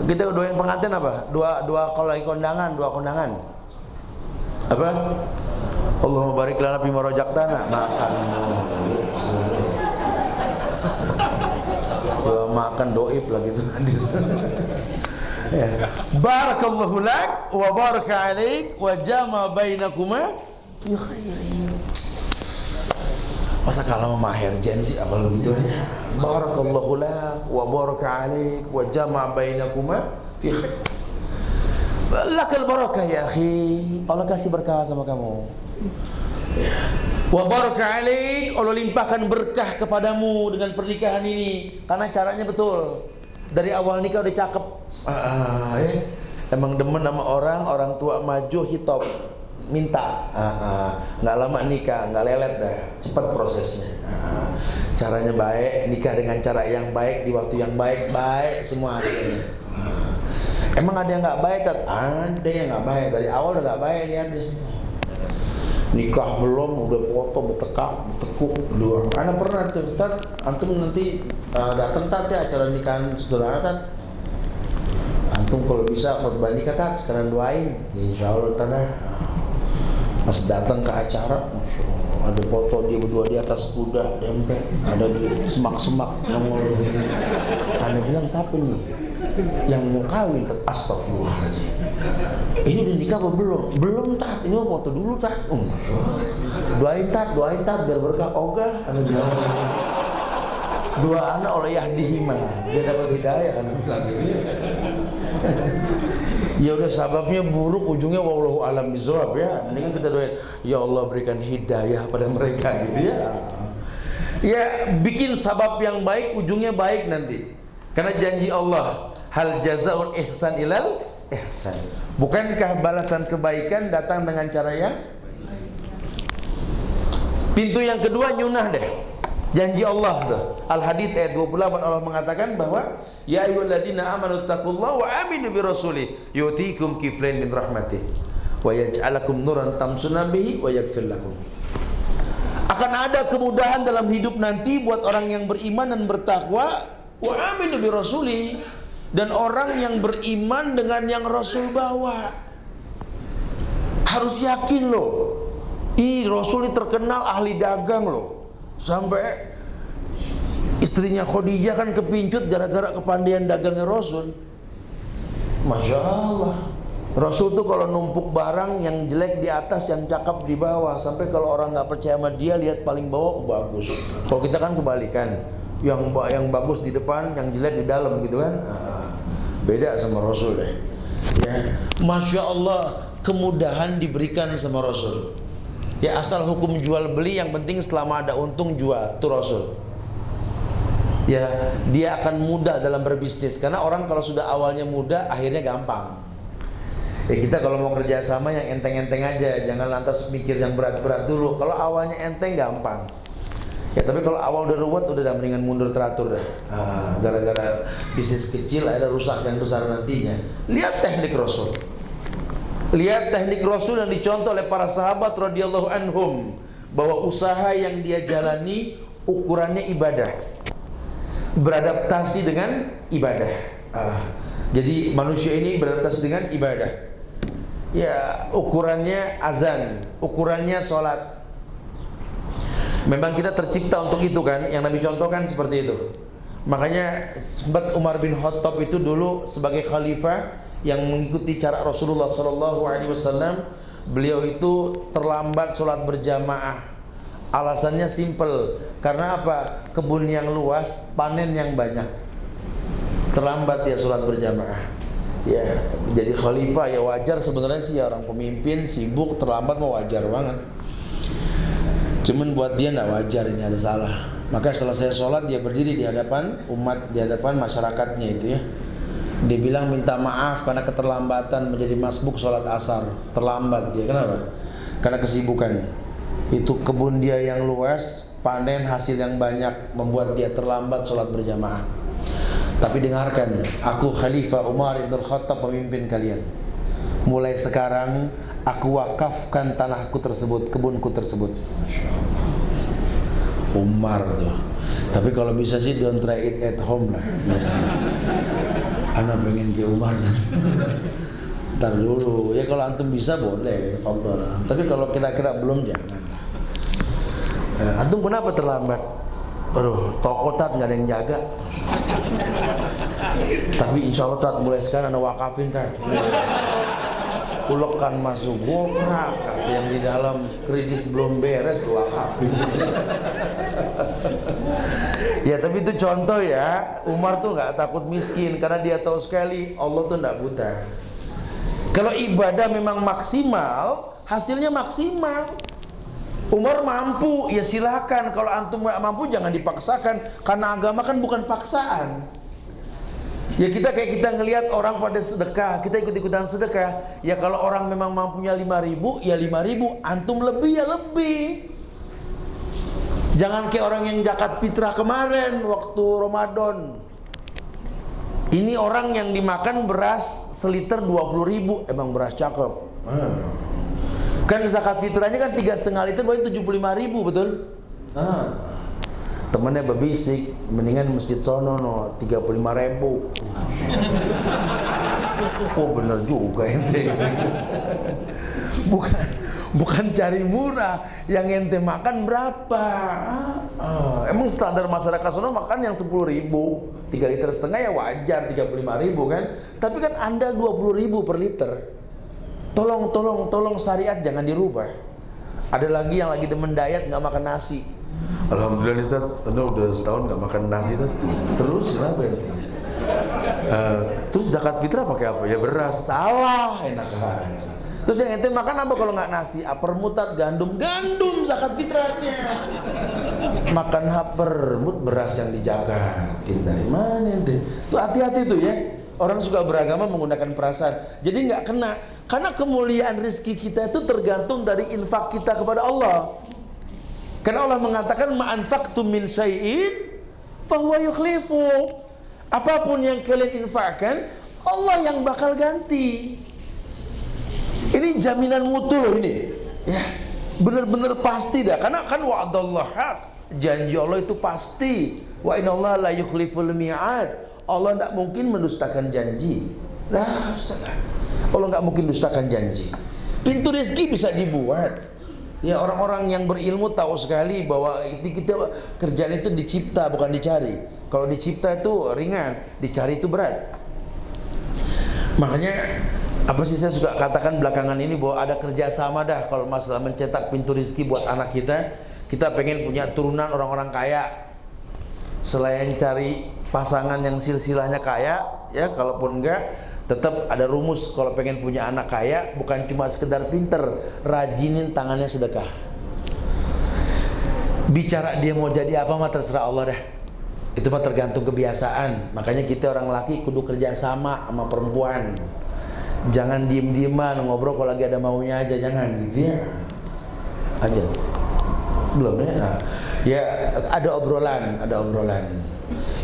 Kita doain pengantin apa? Dua kalau lagi kondangan, dua kondangan. Apa? Allahumma barik lana fi ma razaqtana. Makan. Makan doib lah gitu. Barakallahu lak wa baraka alaik wa jama bainakuma fi khairin. Masa kalau mahir janji apa begitu aja. Barakallahu lak wa baraka alaik wa jama bainakuma fi khair. Lakal barakah ya akhi, Allah kasih berkah sama kamu. Wa baraka alaik, Allah limpahkan berkah kepadamu dengan pernikahan ini. Karena caranya betul. Dari awal nikah udah cakep. Ya. Emang demen sama orang tua maju hitop, minta. Nggak lama nikah, nggak lelet dah, cepat prosesnya. Caranya baik, nikah dengan cara yang baik di waktu yang baik, baik semua hasilnya. Emang ada yang nggak baik, Tat? Ada yang nggak baik, dari awal udah nggak baik lihatnya. Nikah belum, udah foto betekuk dua. Ana pernah tuh, Tat, antum nanti datang Tat ya acara nikahan saudara Tat. Antum kalau bisa khutbah nikah Tat, sekalian doain. Ya insya Allah Tat. Pas datang ke acara, Masya Allah, ada foto dia berdua di atas kuda, dempet, ada di semak-semak nongol. Ana bilang siapa nih? Yang mau kawin, astagfirullahaladzim. Ini udah nikah apa belum? Belum Tat, ini mau foto dulu Tat. Doain Tat biar berkah. Ogah, anu bilang. Dua anak oleh yahdihimah, dia dapat hidayah kan bilang gitu. Ya udah sababnya buruk, ujungnya wallahu alam bizawab ya. Mendingan kita doain, ya Allah berikan hidayah pada mereka gitu ya. Ya bikin sabab yang baik, ujungnya baik nanti. Karena janji Allah, hal jazaul ihsan ilal ihsan. Bukankah balasan kebaikan datang dengan cara yang pintu yang kedua nyunah deh. Janji Allah tuh. Al-Hadid ayat 28 Allah mengatakan bahwa ya ayyuhalladzina amanu taqullaha wa aminu bi rasulih yu'tikum kiflain min rahmatih wa yaj'alakum nuran tamshuna bihi wa yaghfir lakum. Akan ada kemudahan dalam hidup nanti buat orang yang beriman dan bertakwa, wa aminu bi rasulih, dan orang yang beriman dengan yang Rasul bawa. Harus yakin loh. Rasul ini terkenal ahli dagang loh. Sampai istrinya Khadijah kan kepincut gara-gara kepandaian dagangnya Rasul. Masya Allah. Rasul tuh kalau numpuk barang yang jelek di atas, yang cakep di bawah. Sampai kalau orang nggak percaya sama dia, lihat paling bawah, bagus. Kalau kita kan kebalikan, yang bagus di depan, yang jelek di dalam gitu kan. Beda sama Rasul deh. Ya, Masya Allah, kemudahan diberikan sama Rasul. Ya asal hukum jual beli, yang penting selama ada untung jual, itu Rasul. Ya dia akan mudah dalam berbisnis, karena orang kalau sudah awalnya mudah, akhirnya gampang. Ya kita kalau mau kerja sama yang enteng-enteng aja, jangan lantas mikir yang berat-berat dulu. Kalau awalnya enteng gampang. Ya tapi kalau awal udah ruwet, udah mendingan mundur teratur dah. Gara-gara bisnis kecil ada rusak yang besar nantinya. Lihat teknik Rasul. Lihat teknik Rasul yang dicontoh oleh para sahabat radhiyallahu anhum, bahwa usaha yang dia jalani ukurannya ibadah, beradaptasi dengan ibadah. Jadi manusia ini beradaptasi dengan ibadah. Ya ukurannya azan, ukurannya sholat. Memang kita tercipta untuk itu kan, yang Nabi contohkan seperti itu. Makanya sempat Umar bin Khattab itu dulu sebagai khalifah yang mengikuti cara Rasulullah SAW, beliau itu terlambat sholat berjamaah. Alasannya simple, karena apa? Kebun yang luas, panen yang banyak. Terlambat ya sholat berjamaah. Ya, jadi khalifah ya wajar sebenarnya sih, ya orang pemimpin sibuk terlambat mau wajar banget. Cuman buat dia nggak wajar, ini ada salah. Maka selesai sholat dia berdiri di hadapan umat, di hadapan masyarakatnya itu ya. Dia bilang minta maaf karena keterlambatan menjadi masbuk sholat asar. Terlambat dia, kenapa? Karena kesibukan. Itu kebun dia yang luas, panen hasil yang banyak, membuat dia terlambat sholat berjamaah. Tapi dengarkan, aku Khalifah Umar ibn Khattab, pemimpin kalian. Mulai sekarang aku wakafkan tanahku tersebut, kebunku tersebut. Umar tuh. Tapi kalau bisa sih don't try it at home lah. Anak pengen ke Umar. Ntar dulu. Ya kalau antum bisa boleh, fadhol. Tapi kalau kira-kira belum, jangan. Antum kenapa terlambat? Aduh, toko Tat nggak ada yang jaga. Tapi insya Allah Tat, mulai sekarang ada wakafin Tat. Ulekan masuk goprak, yang di dalam kredit belum beres wakafin. Ya tapi itu contoh ya. Umar tuh nggak takut miskin karena dia tahu sekali Allah tuh nggak buta. Kalau ibadah memang maksimal, hasilnya maksimal. Umar mampu, ya silakan. Kalau antum nggak mampu, jangan dipaksakan. Karena agama kan bukan paksaan. Ya kita kayak kita ngelihat orang pada sedekah, kita ikut-ikutan sedekah. Ya kalau orang memang mampunya 5.000, ya 5.000. Antum lebih, ya lebih. Jangan kayak orang yang zakat fitrah kemarin waktu Ramadan. Ini orang yang dimakan beras seliter 20.000. Emang beras cakep. Kan zakat fitrahnya kan 3,5 liter berarti 75.000, betul? Temennya berbisik, mendingan masjid sono no 35.000. Oh bener juga ente. Bukan cari murah, yang ente makan berapa? Emang standar masyarakat sono makan yang 10.000, 3,5 liter ya wajar 35.000 kan? Tapi kan Anda 20.000 per liter. Tolong syariat jangan dirubah. Ada lagi yang lagi demen diet nggak makan nasi. Alhamdulillah Ustaz, Anda udah setahun nggak makan nasi tuh. Terus kenapa ya? Terus zakat fitrah pakai apa? Ya beras. Salah, enak aja. Terus yang ente makan apa kalau nggak nasi? Apermutat, gandum zakat fitrahnya. Makan hapermut, beras yang dijagatin. Dari mana ente? Tuh hati-hati tuh ya. Orang suka beragama menggunakan perasaan. Jadi nggak kena. Karena kemuliaan rezeki kita itu tergantung dari infak kita kepada Allah. Karena Allah mengatakan ma'anfaqtum min syai'in fahuwa yukhlifu. Apapun yang kalian infakkan, Allah yang bakal ganti. Ini jaminan mutu loh ini. Ya, benar-benar pasti dah. Karena kan wa'adallah haq. Janji Allah itu pasti. Wa innallaha la yukhliful mi'ad. Allah tidak mungkin mendustakan janji. Nah, Allah nggak mungkin dustakan janji. Pintu rezeki bisa dibuat. Ya orang-orang yang berilmu tahu sekali bahwa kita kerjaan itu dicipta bukan dicari. Kalau dicipta itu ringan, dicari itu berat. Makanya apa sih saya suka katakan belakangan ini bahwa ada kerjasama dah kalau masalah mencetak pintu rezeki buat anak kita. Kita pengen punya turunan orang-orang kaya. Selain cari pasangan yang silsilahnya kaya, ya kalaupun enggak tetap ada rumus kalau pengen punya anak kaya, bukan cuma sekedar pinter, rajinin tangannya sedekah. Bicara dia mau jadi apa mah terserah Allah dah. Itu mah tergantung kebiasaan. Makanya kita orang laki kudu kerja sama perempuan. Jangan diem-dieman ngobrol kalau lagi ada maunya aja, jangan gitu ya. Aja. Belum ya. Nah, ya ada obrolan.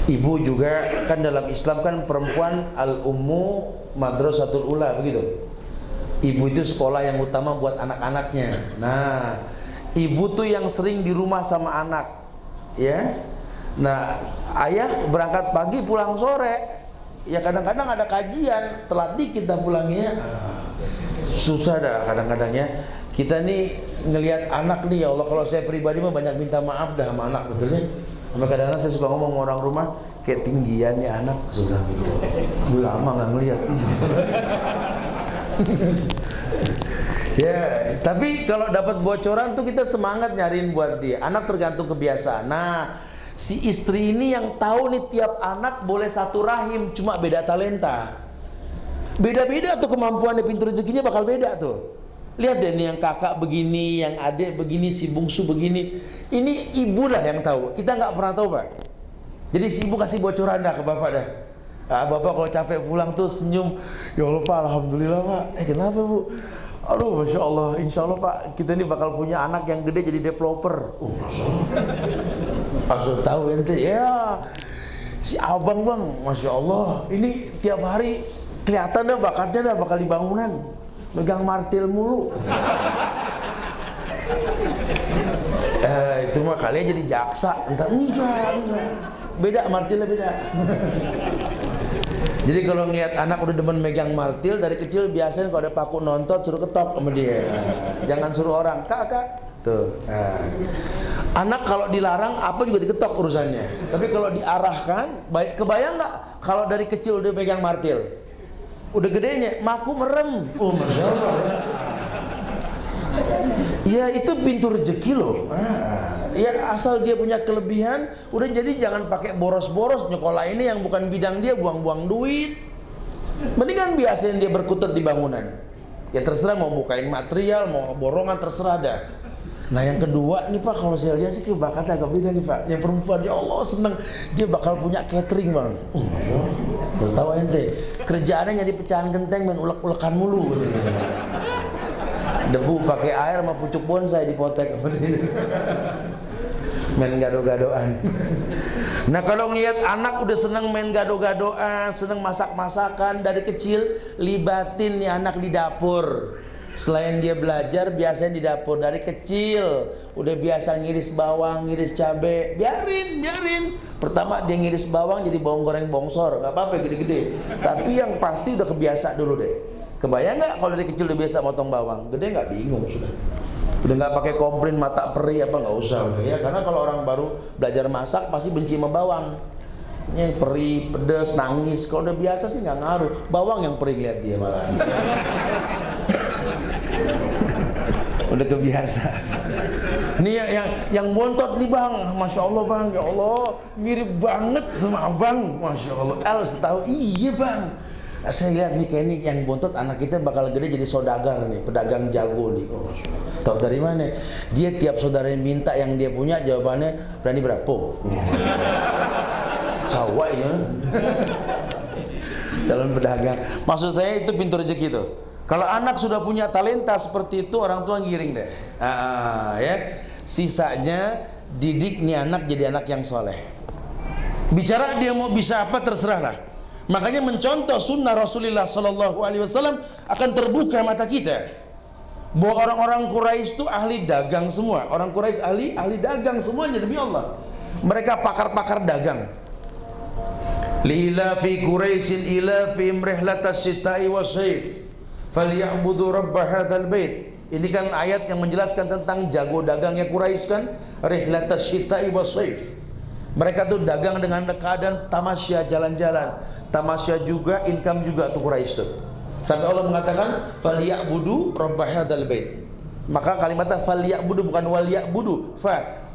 Ibu juga kan dalam Islam kan perempuan al-ummu madrasatul ula begitu. Ibu itu sekolah yang utama buat anak-anaknya. Nah, ibu tuh yang sering di rumah sama anak, ya. Nah, ayah berangkat pagi pulang sore. Ya kadang-kadang ada kajian, telat dikit dah pulangnya. Susah dah kadang-kadangnya. Kita nih ngelihat anak nih, ya Allah, kalau saya pribadi mah banyak minta maaf dah sama anak, betulnya. Sampai kadang-kadang saya suka ngomong sama orang rumah, kayak tinggiannya anak sudah gitu. Gue lama nggak ngeliat. Ya, tapi kalau dapat bocoran tuh kita semangat nyariin buat dia. Anak tergantung kebiasaan. Nah, si istri ini yang tahu nih tiap anak boleh satu rahim, cuma beda talenta. Beda-beda tuh kemampuannya, pintu rezekinya bakal beda tuh. Lihat deh nih, yang kakak begini, yang adik begini, si bungsu begini. Ini ibu lah yang tahu. Kita nggak pernah tahu, Pak. Jadi si ibu kasih bocoran dah ke bapak dah. Nah, bapak kalau capek pulang tuh senyum. Ya Allah Pak, alhamdulillah Pak. Kenapa Bu? Aduh, masya Allah. Insya Allah Pak, kita ini bakal punya anak yang gede jadi developer. Masya Allah. Asal tahu ente ya. Si abang bang, masya Allah. Ini tiap hari kelihatan dah bakatnya dah bakal di bangunan. Megang martil mulu. Itu mah kalian jadi jaksa. Enggak. Beda, martilnya beda. Jadi kalau ngeliat anak udah demen megang martil dari kecil, biasanya kalau ada paku nontot suruh ketok sama dia. Jangan suruh orang, kak. Tuh. Nah. Anak kalau dilarang apa juga diketok urusannya. Tapi kalau diarahkan, baik, kebayang nggak kalau dari kecil udah megang martil? Udah gedenya, maku merem. Oh, masya Allah. Ya itu pintu rezeki loh. Ya asal dia punya kelebihan, udah jadi jangan pakai boros-boros nyekolah ini yang bukan bidang dia, buang-buang duit. Mendingan biasain dia berkutat di bangunan. Ya terserah mau bukain material, mau borongan, terserah dah. Nah yang kedua nih Pak, kalau saya lihat sih bakatnya agak beda nih Pak. Yang perempuan, ya Allah seneng, dia bakal punya catering Bang. Tahu ente, kerjaannya jadi pecahan genteng dan ulek-ulekan mulu. Debu pakai air sama pucuk bonsai dipotek. Main gado-gadoan. Nah kalau ngelihat anak udah seneng main gado-gadoan, seneng masak-masakan dari kecil, libatin nih anak di dapur. Selain dia belajar, biasanya di dapur dari kecil. Udah biasa ngiris bawang, ngiris cabe, biarin. Pertama dia ngiris bawang jadi bawang goreng bongsor, nggak apa-apa gede-gede. Tapi yang pasti udah kebiasa dulu deh. Kebayang nggak kalau dari kecil udah biasa motong bawang? Gede nggak, bingung sudah. Udah nggak pakai komplain mata perih apa, nggak usah udah ya. Karena kalau orang baru belajar masak pasti benci sama bawang. Yang perih, pedes, nangis. Kalau udah biasa sih nggak ngaruh. Bawang yang perih lihat dia malah. Udah kebiasa. Ini yang bontot nih Bang, Masya Allah Bang, ya Allah mirip banget sama Abang, Masya Allah. Harus tahu, iya Bang. Saya lihat nih kayak ini yang bontot anak kita bakal gede jadi saudagar nih, pedagang jago nih. Oh, tahu dari mana? Dia tiap saudaranya minta yang dia punya, jawabannya berani berapa? Sawah ya. Calon pedagang. Maksud saya itu pintu rezeki tuh. Kalau anak sudah punya talenta seperti itu, orang tua ngiring deh. Ya. Sisanya didik nih anak jadi anak yang soleh. Bicara dia mau bisa apa terserah lah. Makanya mencontoh sunnah Rasulullah Sallallahu Alaihi Wasallam akan terbuka mata kita bahwa orang-orang Quraisy itu ahli dagang semua. Orang Quraisy ahli dagang semuanya demi Allah. Mereka pakar-pakar dagang. Lila fi Quraisyin ila fi rihlatas syita'i wasyif falyabudu rabb hadzal bait. Ini kan ayat yang menjelaskan tentang jago dagangnya Quraisy kan, rihlatas syita'i wasyif. Mereka tuh dagang dengan keadaan tamasya, jalan-jalan. Tamasya juga, income juga tuh Quraisy tuh. Sampai Allah mengatakan falyabudu rabb hadzal bait. Maka kalimatnya falyabudu bukan walyabudu.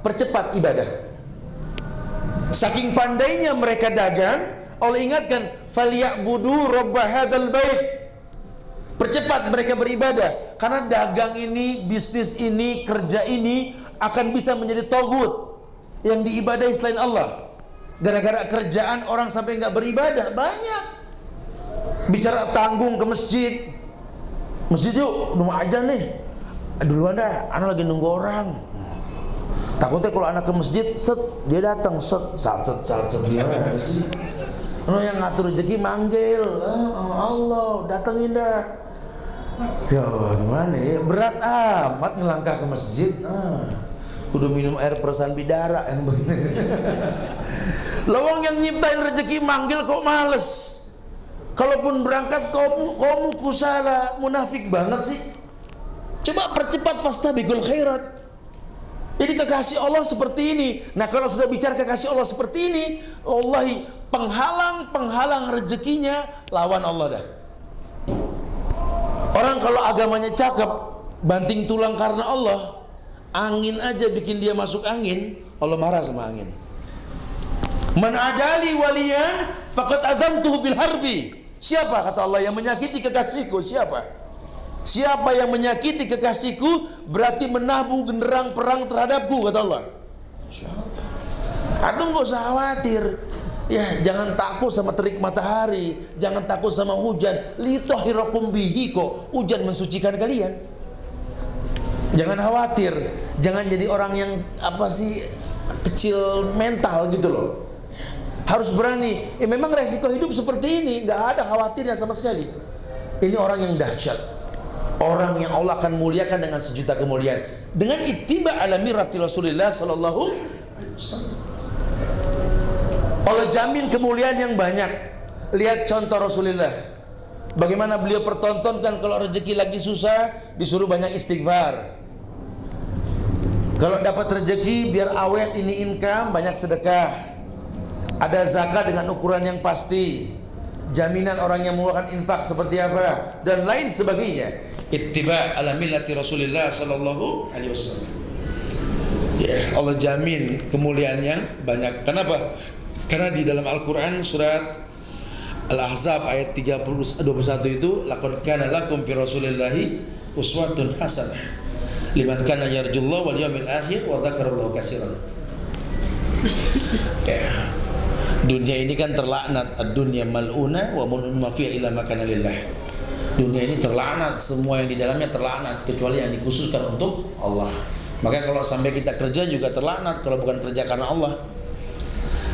Percepat ibadah. Saking pandainya mereka dagang, Allah ingatkan falyabudu rabb hadzal bait. Percepat mereka beribadah, karena dagang ini, bisnis ini, kerja ini akan bisa menjadi togut yang diibadahi selain Allah. Gara-gara kerjaan orang sampai nggak beribadah banyak. Bicara tanggung ke masjid, masjid yuk, nunggu aja nih. Duluan dah, anak lagi nunggu orang. Takutnya kalau anak ke masjid, dia datang, sat dia. Lo yang ngatur rezeki manggil, Allah datengin dah. Ya gimana ya, berat amat ngelangkah ke masjid. Kudu minum air peresan bidara yang begini. Lawang yang nyiptain rezeki manggil kok males. Kalaupun berangkat kamu kusala, munafik banget sih. Coba percepat fastabiqul khairat. Jadi kekasih Allah seperti ini. Nah kalau sudah bicara kekasih Allah seperti ini, wallahi penghalang rezekinya lawan Allah dah. Orang kalau agamanya cakep, banting tulang karena Allah, angin aja bikin dia masuk angin, Allah marah sama angin. Man adali waliyan faqad adzantuhu bil harbi. Siapa kata Allah yang menyakiti kekasihku? Siapa yang menyakiti kekasihku berarti menabuh genderang perang terhadapku, kata Allah. Antum gak usah khawatir. Ya, jangan takut sama terik matahari, jangan takut sama hujan. Litahhirakum bihi, kok hujan mensucikan kalian. Jangan khawatir, jangan jadi orang yang apa sih kecil mental gitu loh. Harus berani. Memang resiko hidup seperti ini, nggak ada khawatirnya sama sekali. Ini orang yang dahsyat, orang yang Allah akan muliakan dengan sejuta kemuliaan dengan ittiba ala mirati Rasulullah sallallahu alaihi wasallam. Allah jamin kemuliaan yang banyak. Lihat contoh Rasulullah, bagaimana beliau pertontonkan kalau rezeki lagi susah disuruh banyak istighfar. Kalau dapat rezeki biar awet ini income, banyak sedekah. Ada zakat dengan ukuran yang pasti. Jaminan orang yang mengeluarkan infak seperti apa dan lain sebagainya. Ittiba ala millati Rasulullah sallallahu alaihi wasallam. Ya, Allah jamin kemuliaan yang banyak. Kenapa? Karena di dalam Al-Quran surat Al-Ahzab ayat 21 itu, laqad kana lakum fi Rasulillahi uswatun hasanah liman kana yarjullaha wal yawmil akhir wa dzakarallaha katsiran. Ya. Dunia ini kan terlaknat, ad-dunya mal'una wa mal'un ma fiha illa ma kana lillah. Dunia ini terlaknat, semua yang di dalamnya terlaknat kecuali yang dikhususkan untuk Allah. Makanya kalau sampai kita kerja juga terlaknat kalau bukan kerja karena Allah.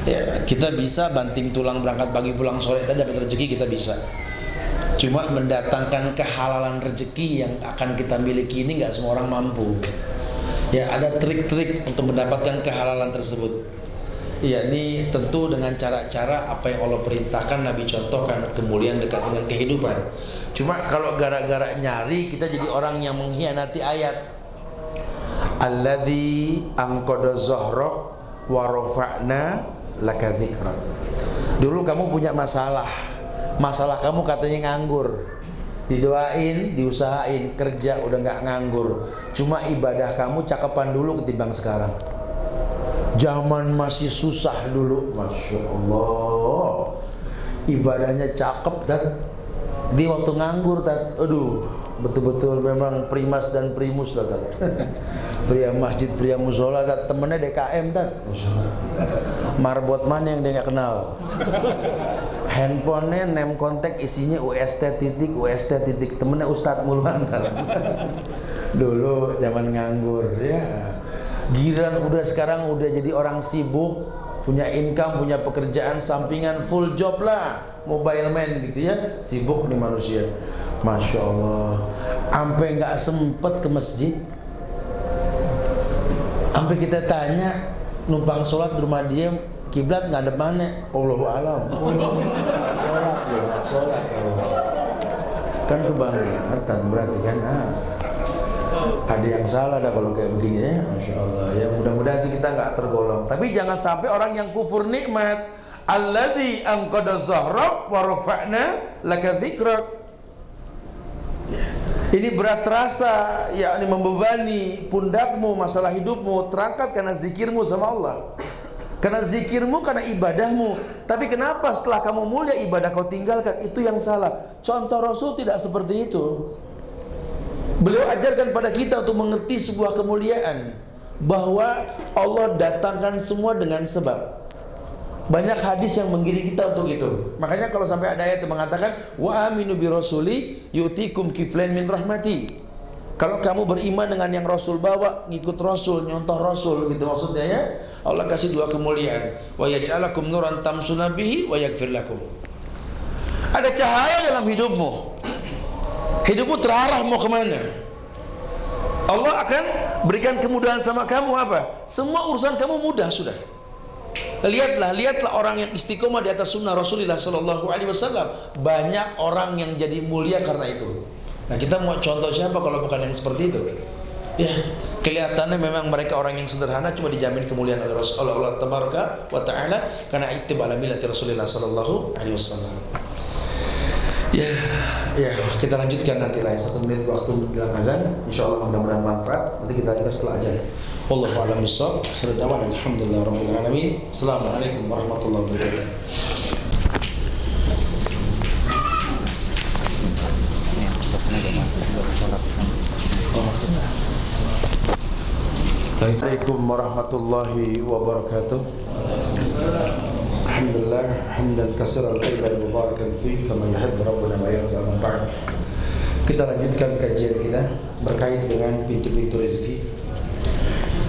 Ya, kita bisa banting tulang berangkat pagi pulang sore, kita dapat rezeki kita bisa. Cuma mendatangkan kehalalan rezeki yang akan kita miliki ini nggak semua orang mampu. Ya, ada trik-trik untuk mendapatkan kehalalan tersebut. Ya, ini tentu dengan cara-cara apa yang Allah perintahkan, Nabi contohkan, kemudian dekat dengan kehidupan. Cuma kalau gara-gara nyari kita jadi orang yang mengkhianati ayat. Alladzi anqadha zahrak wa rafa'na laka dzikrak. Dulu kamu punya masalah kamu katanya nganggur, didoain, diusahain, kerja udah nggak nganggur. Cuma ibadah kamu cakepan dulu ketimbang sekarang. Zaman masih susah dulu, Masya Allah, ibadahnya cakep dan di waktu nganggur dan aduh, betul-betul memang primas dan primus dan pria masjid, pria musola, temennya DKM dan marbot mana yang dia nggak kenal, handphonenya name kontak isinya UST titik, temennya Ustadz Mulwan kan. Dulu zaman nganggur ya, giran udah sekarang udah jadi orang sibuk, punya income, punya pekerjaan sampingan, full job lah, mobile man gitu ya, sibuk nih manusia. Masya Allah, sampai nggak sempet ke masjid. Sampai kita tanya, numpang sholat di rumah dia, kiblat nggak ada mana? Allahu alam. Sholat. Kan kebangetan berarti kan? Ada yang salah dah kalau kayak begini ya, Masya Allah. Ya mudah-mudahan sih kita nggak tergolong. Tapi jangan sampai orang yang kufur nikmat. Alladzi anqadha zahrak wa rafa'na laka dzikrak. Ini berat terasa, yakni membebani pundakmu, masalah hidupmu, terangkat karena zikirmu sama Allah. Karena zikirmu, karena ibadahmu. Tapi kenapa setelah kamu mulia ibadah kau tinggalkan? Itu yang salah. Contoh Rasul tidak seperti itu. Beliau ajarkan pada kita untuk mengerti sebuah kemuliaan, bahwa Allah datangkan semua dengan sebab. Banyak hadis yang menggiring kita untuk itu. Makanya kalau sampai ada ayat yang mengatakan wa aminu bi rasuli yu'tikum kiflain min rahmati. Kalau kamu beriman dengan yang Rasul bawa, ngikut Rasul, nyontoh Rasul gitu maksudnya ya. Allah kasih dua kemuliaan. Wa yaj'alakum nuran tamshuna bihi wa yaghfir lakum. Ada cahaya dalam hidupmu. Hidupmu terarah mau kemana? Allah akan berikan kemudahan sama kamu apa? Semua urusan kamu mudah sudah. Lihatlah orang yang istiqomah di atas sunnah Rasulullah Sallallahu Alaihi Wasallam. Banyak orang yang jadi mulia karena itu. Nah, kita mau contoh siapa kalau bukan yang seperti itu? Ya, kelihatannya memang mereka orang yang sederhana, cuma dijamin kemuliaan oleh Rasulullah Tabaraka wa Taala karena ittiba ala millati Rasulullah Sallallahu Alaihi Wasallam. Ya, kita lanjutkan nanti lah 1 menit waktu menjelang azan. Insyaallah mudah-mudahan manfaat. Nanti kita lanjutkan setelah azan. Wallahu a'lam bishawab. Akhir da'wana alhamdulillahirabbil alamin. Assalamualaikum warahmatullahi wabarakatuh. Assalamualaikum warahmatullahi wabarakatuh. Alhamdulillah hamdan katsiran thayyiban mubarakan fihi kama yuhibbu rabbuna wa yarda amma ba'd. Kita lanjutkan kajian kita berkait dengan pintu-pintu rezeki.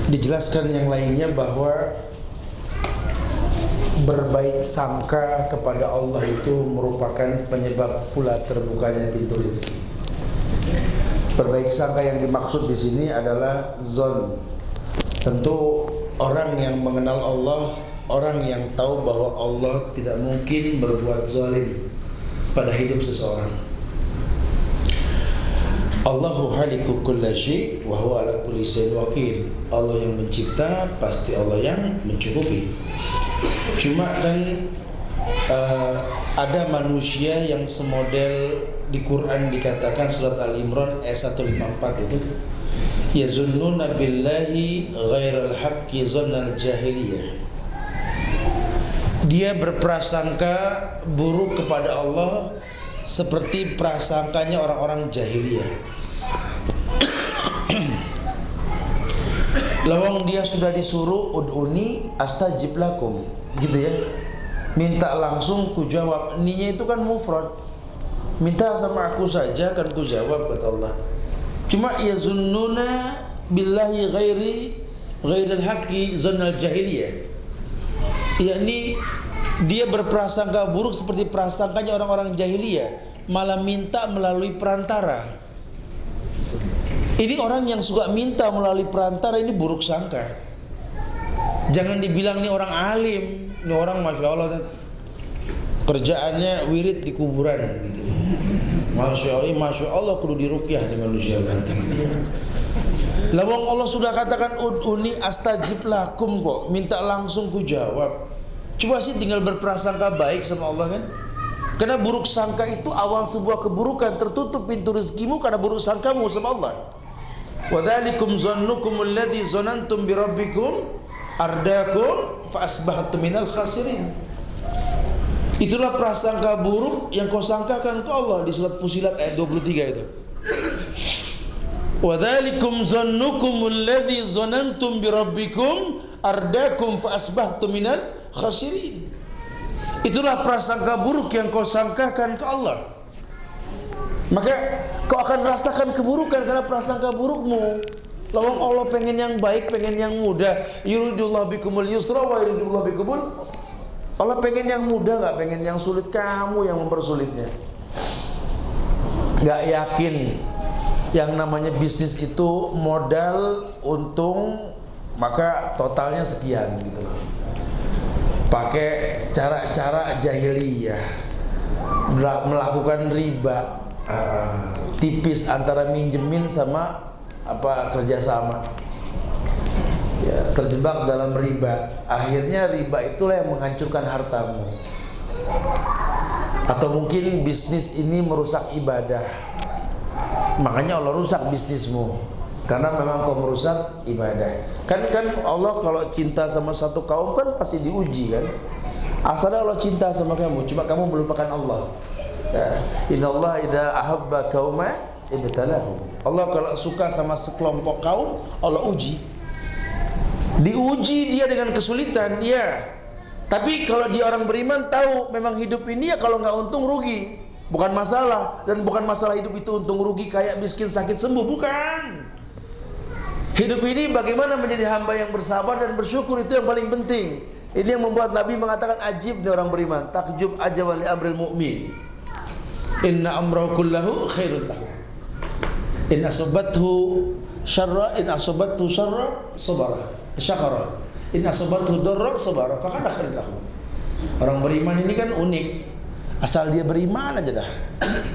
Dijelaskan yang lainnya bahwa berbaik sangka kepada Allah itu merupakan penyebab pula terbukanya pintu rezeki. Berbaik sangka yang dimaksud di sini adalah zon. Tentu orang yang mengenal Allah, orang yang tahu bahwa Allah tidak mungkin berbuat zalim pada hidup seseorang. Allahu khaliqu kulli syai' wa huwa ala kulli syai'in wakil. Allah yang mencipta, pasti Allah yang mencukupi. Cuma kan ada manusia yang semodel di Quran dikatakan surat Al-Imran ayat 154 itu yazunnuna billahi ghairal haqqi zannal jahiliyah. dia berprasangka buruk kepada Allah seperti prasangkanya orang-orang jahiliyah. Lawang dia sudah disuruh ud'uni astajib lakum, gitu ya. Minta langsung ku jawab. Ninya itu kan mufrad. Minta sama aku saja kan ku jawab, kata Allah. Cuma yazunnuna billahi ghairil haqqi zannal jahiliyah. Yakni dia berprasangka buruk seperti prasangkanya orang-orang jahiliyah, malah minta melalui perantara. Ini orang yang suka minta melalui perantara, ini buruk sangka. Jangan dibilang ini orang alim, ini orang masya Allah kerjaannya wirid di kuburan gitu. Masya Allah kudu diruqyah di manusia nanti gitu. Lawang Allah sudah katakan ud'uni astajib lakum, kok minta langsung ku jawab. Coba sih tinggal berprasangka baik sama Allah kan. Karena buruk sangka itu awal sebuah keburukan, tertutup pintu rezekimu karena buruk sangkamu sama Allah. Wa dzalikum zannukum alladzi zanantum bi rabbikum ardakum fa asbahtum minal khasirin. Itulah prasangka buruk yang kau sangkakan ke Allah di surat Fusilat ayat 23 itu. Wa dzalikum zannukum alladzi zanantum bi rabbikum ardakum fa asbahtum minal khasirin. Itulah prasangka buruk yang kau sangkakan ke Allah. Maka kau akan rasakan keburukan karena prasangka burukmu. Lawang Allah pengen yang baik, pengen yang mudah. Yuridullahu bikumul yusra wa yuridullahu bikumul usra. Allah pengen yang mudah, nggak pengen yang sulit. Kamu yang mempersulitnya. Nggak yakin yang namanya bisnis itu modal untung maka totalnya sekian gitu loh. Pakai cara-cara jahiliyah, melakukan riba, tipis antara minjemin sama apa kerjasama, ya, terjebak dalam riba. Akhirnya riba itulah yang menghancurkan hartamu. Atau mungkin bisnis ini merusak ibadah, makanya Allah rusak bisnismu karena memang kau merusak ibadah. Kan Allah kalau cinta sama satu kaum kan pasti diuji kan. Asalnya Allah cinta sama kamu, cuma kamu melupakan Allah. Innallaha idza ahabba qauma ibtalahum. Allah kalau suka sama sekelompok kaum, Allah uji. Diuji dia dengan kesulitan, ya. Tapi kalau dia orang beriman tahu memang hidup ini ya kalau nggak untung rugi, bukan masalah. Dan bukan masalah hidup itu untung rugi kayak miskin sakit sembuh, bukan. Hidup ini bagaimana menjadi hamba yang bersabar dan bersyukur, itu yang paling penting. Ini yang membuat Nabi mengatakan ajib nih orang beriman, takjub aja wali amril mu'min. Inna amrahu kullahu khairul lahu. In asabathu syarra sabara syakara. In asabathu darra sabara faqad khairul lahu. Orang beriman ini kan unik. Asal dia beriman aja dah.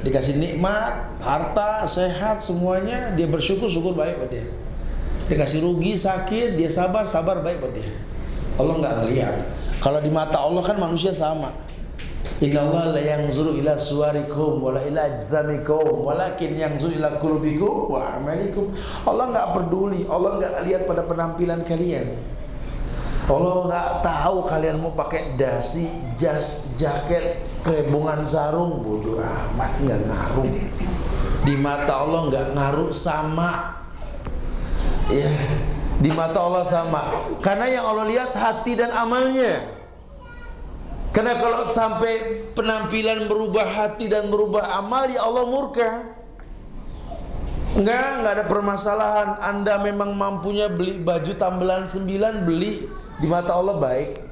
Dikasih nikmat, harta, sehat semuanya, dia bersyukur, syukur baik buat dia. Dikasih rugi, sakit, dia sabar, sabar baik buat dia. Allah nggak ngelihat. Kalau di mata Allah kan manusia sama. Innallaha la yanzuru ila suwarikum wala ila ajzamikum walakin yanzuru ila qulubikum wa a'malikum. Allah nggak peduli, Allah nggak lihat pada penampilan kalian. Allah nggak tahu kalian mau pakai dasi, jas, jaket, krebongan sarung, bodoh amat, nggak ngaruh. Di mata Allah nggak ngaruh, sama. Ya, di mata Allah sama. Karena yang Allah lihat hati dan amalnya. Karena kalau sampai penampilan berubah hati dan berubah amal, ya Allah murka. Enggak ada permasalahan. Anda memang mampunya beli baju tambelan 9, beli. Di mata Allah baik.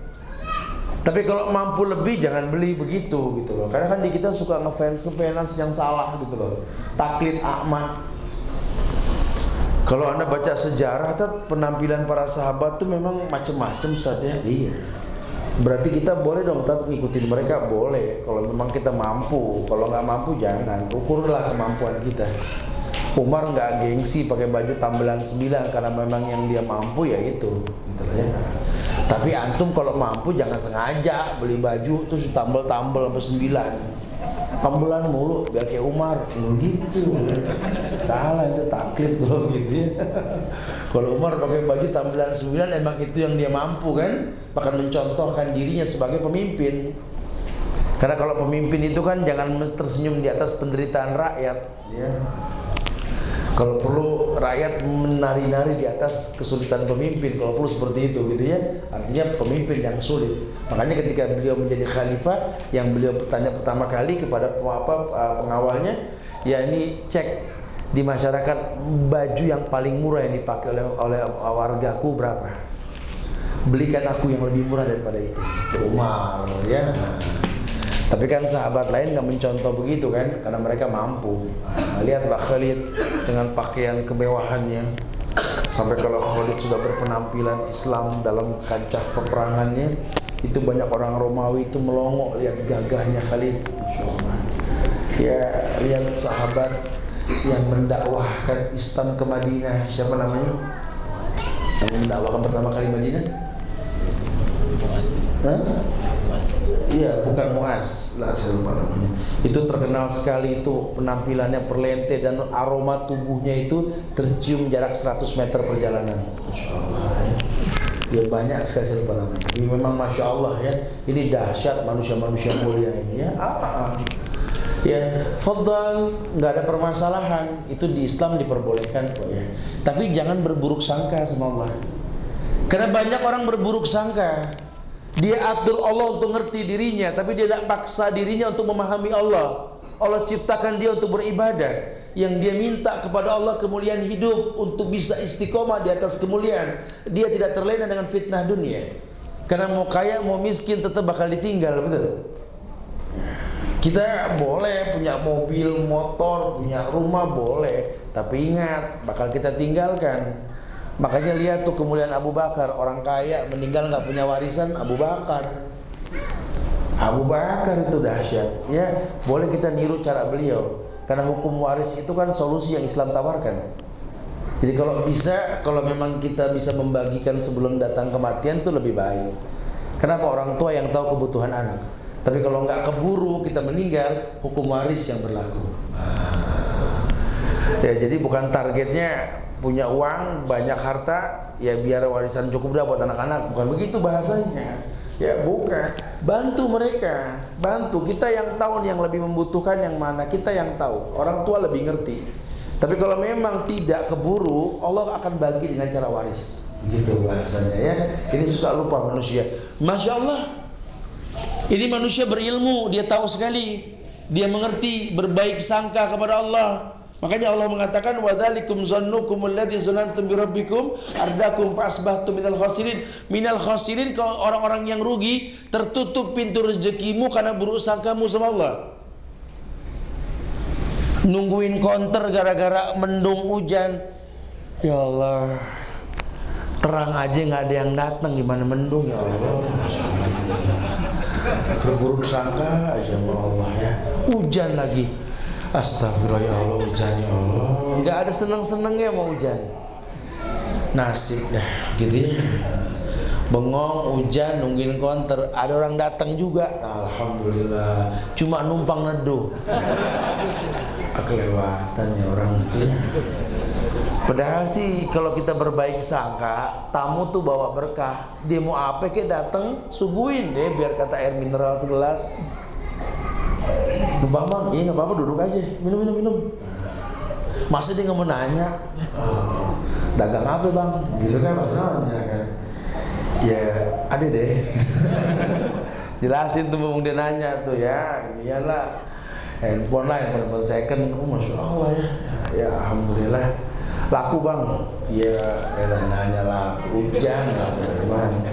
Tapi kalau mampu lebih jangan beli begitu gitu loh. Karena kan di kita suka ngefans yang salah gitu loh. Taklid Ahmad. Kalau Anda baca sejarah tuh penampilan para sahabat tuh memang macam-macam Ustaz ya. Iya. Berarti kita boleh dong tetap ngikutin mereka, boleh kalau memang kita mampu. Kalau nggak mampu jangan. Ukurlah kemampuan kita. Umar nggak gengsi pakai baju tambelan 9 karena memang yang dia mampu ya itu gitu ya. Tapi antum kalau mampu jangan sengaja beli baju terus tambel-tambel sampai 9. tambelan mulu biar kayak Umar. Gitu. Salah, itu taklid kalau gitu ya. Kalau Umar pakai baju tambelan 9 emang itu yang dia mampu kan, bahkan mencontohkan dirinya sebagai pemimpin. Karena kalau pemimpin itu kan jangan tersenyum di atas penderitaan rakyat ya. Kalau perlu rakyat menari-nari di atas kesulitan pemimpin, kalau perlu seperti itu gitu ya. Artinya pemimpin yang sulit. Makanya ketika beliau menjadi khalifah, yang beliau bertanya pertama kali kepada pengawalnya, ya ini cek di masyarakat baju yang paling murah yang dipakai oleh wargaku berapa? Belikan aku yang lebih murah daripada itu. Umar ya. Tapi kan sahabat lain nggak mencontoh begitu kan, karena mereka mampu. Lihatlah Khalid dengan pakaian kemewahannya. Sampai kalau Khalid sudah berpenampilan Islam dalam kancah peperangannya, itu banyak orang Romawi itu melongo lihat gagahnya Khalid. Ya, lihat sahabat yang mendakwahkan Islam ke Madinah. Siapa namanya? Yang mendakwahkan pertama kali Madinah? Hah? Iya, bukan Muaz lah, saya lupa namanya. Itu terkenal sekali itu penampilannya perlente dan aroma tubuhnya itu tercium jarak 100 meter perjalanan. Masya Allah ya, banyak sekali saya lupa namanya. Tapi memang Masya Allah ya, ini dahsyat manusia-manusia mulia ini ya. Ya, fadal, nggak ada permasalahan. Itu di Islam diperbolehkan kok ya. Tapi jangan berburuk sangka sama Allah. Karena banyak orang berburuk sangka. Dia atur Allah untuk ngerti dirinya, tapi dia tidak paksa dirinya untuk memahami Allah. Allah ciptakan dia untuk beribadah. Yang dia minta kepada Allah kemuliaan hidup untuk bisa istiqomah di atas kemuliaan. Dia tidak terlena dengan fitnah dunia. Karena mau kaya mau miskin tetap bakal ditinggal, betul? Kita boleh punya mobil, motor, punya rumah boleh, tapi ingat bakal kita tinggalkan. Makanya lihat tuh kemuliaan Abu Bakar, orang kaya meninggal nggak punya warisan. Abu Bakar itu dahsyat ya. Boleh kita niru cara beliau, karena hukum waris itu kan solusi yang Islam tawarkan. Jadi kalau bisa, kalau memang kita bisa membagikan sebelum datang kematian itu lebih baik. Kenapa? Orang tua yang tahu kebutuhan anak. Tapi kalau nggak keburu kita meninggal, hukum waris yang berlaku. Ya, jadi bukan targetnya punya uang, banyak harta, ya biar warisan cukup dah buat anak-anak. Bukan begitu bahasanya. Ya bukan. Bantu mereka. Bantu. Kita yang tahu yang lebih membutuhkan yang mana. Kita yang tahu. Orang tua lebih ngerti. Tapi kalau memang tidak keburu, Allah akan bagi dengan cara waris. Gitu bahasanya ya. Ini suka lupa manusia. Masya Allah. Ini manusia berilmu. Dia tahu sekali. Dia mengerti. Berbaik sangka kepada Allah. Makanya Allah mengatakan wadzalikum zannukum alladzi zanantum bi rabbikum ardakum fasbahtum minal khasirin. Minal khasirin, kalau orang-orang yang rugi, tertutup pintu rezekimu karena buruk sangkamu sama Allah. Nungguin konter gara-gara mendung hujan. Ya Allah, terang aja nggak ada yang datang, gimana mendung ya Allah. Berburuk sangka aja sama Allah ya. Hujan lagi. Astagfirullah ya Allah, hujan ya Allah. Nggak ada seneng-senengnya mau hujan. Nasib dah gitu ya. Bengong hujan nungguin konter, ada orang datang juga. Alhamdulillah. Cuma numpang neduh. Kelewatan ya orang gitu ya. Padahal sih kalau kita berbaik sangka, tamu tuh bawa berkah. Dia mau apa kek datang, suguhin deh biar kata air mineral segelas. Numpang bang, iya nggak apa-apa, duduk aja, minum. Masa dia nggak mau nanya, dagang apa bang? Gitu kan masalahnya kan? Ya ada deh. Jelasin tuh bang, dia nanya tuh ya, iyalah handphone lah, handphone second, masya Allah ya, ya alhamdulillah. Laku bang, ya nanya laku, hujan laku dari mana?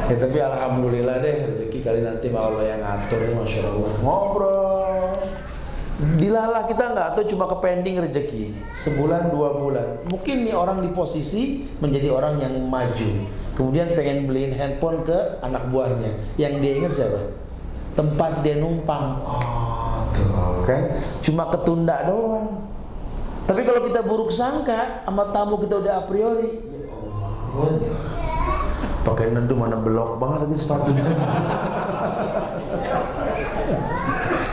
Ya tapi alhamdulillah deh, rezeki kali nanti Allah yang ngatur ya, masya Allah. Ngobrol, dilalah kita nggak tahu, cuma kepending rezeki sebulan 2 bulan. Mungkin nih orang di posisi menjadi orang yang maju, kemudian pengen beliin handphone ke anak buahnya, yang dia ingat siapa? Tempat dia numpang. Oh tuh kan, cuma ketunda doang. Tapi kalau kita buruk sangka sama tamu kita udah a priori, ya Allah. Pakai neduh mana belok banget lagi sepatunya.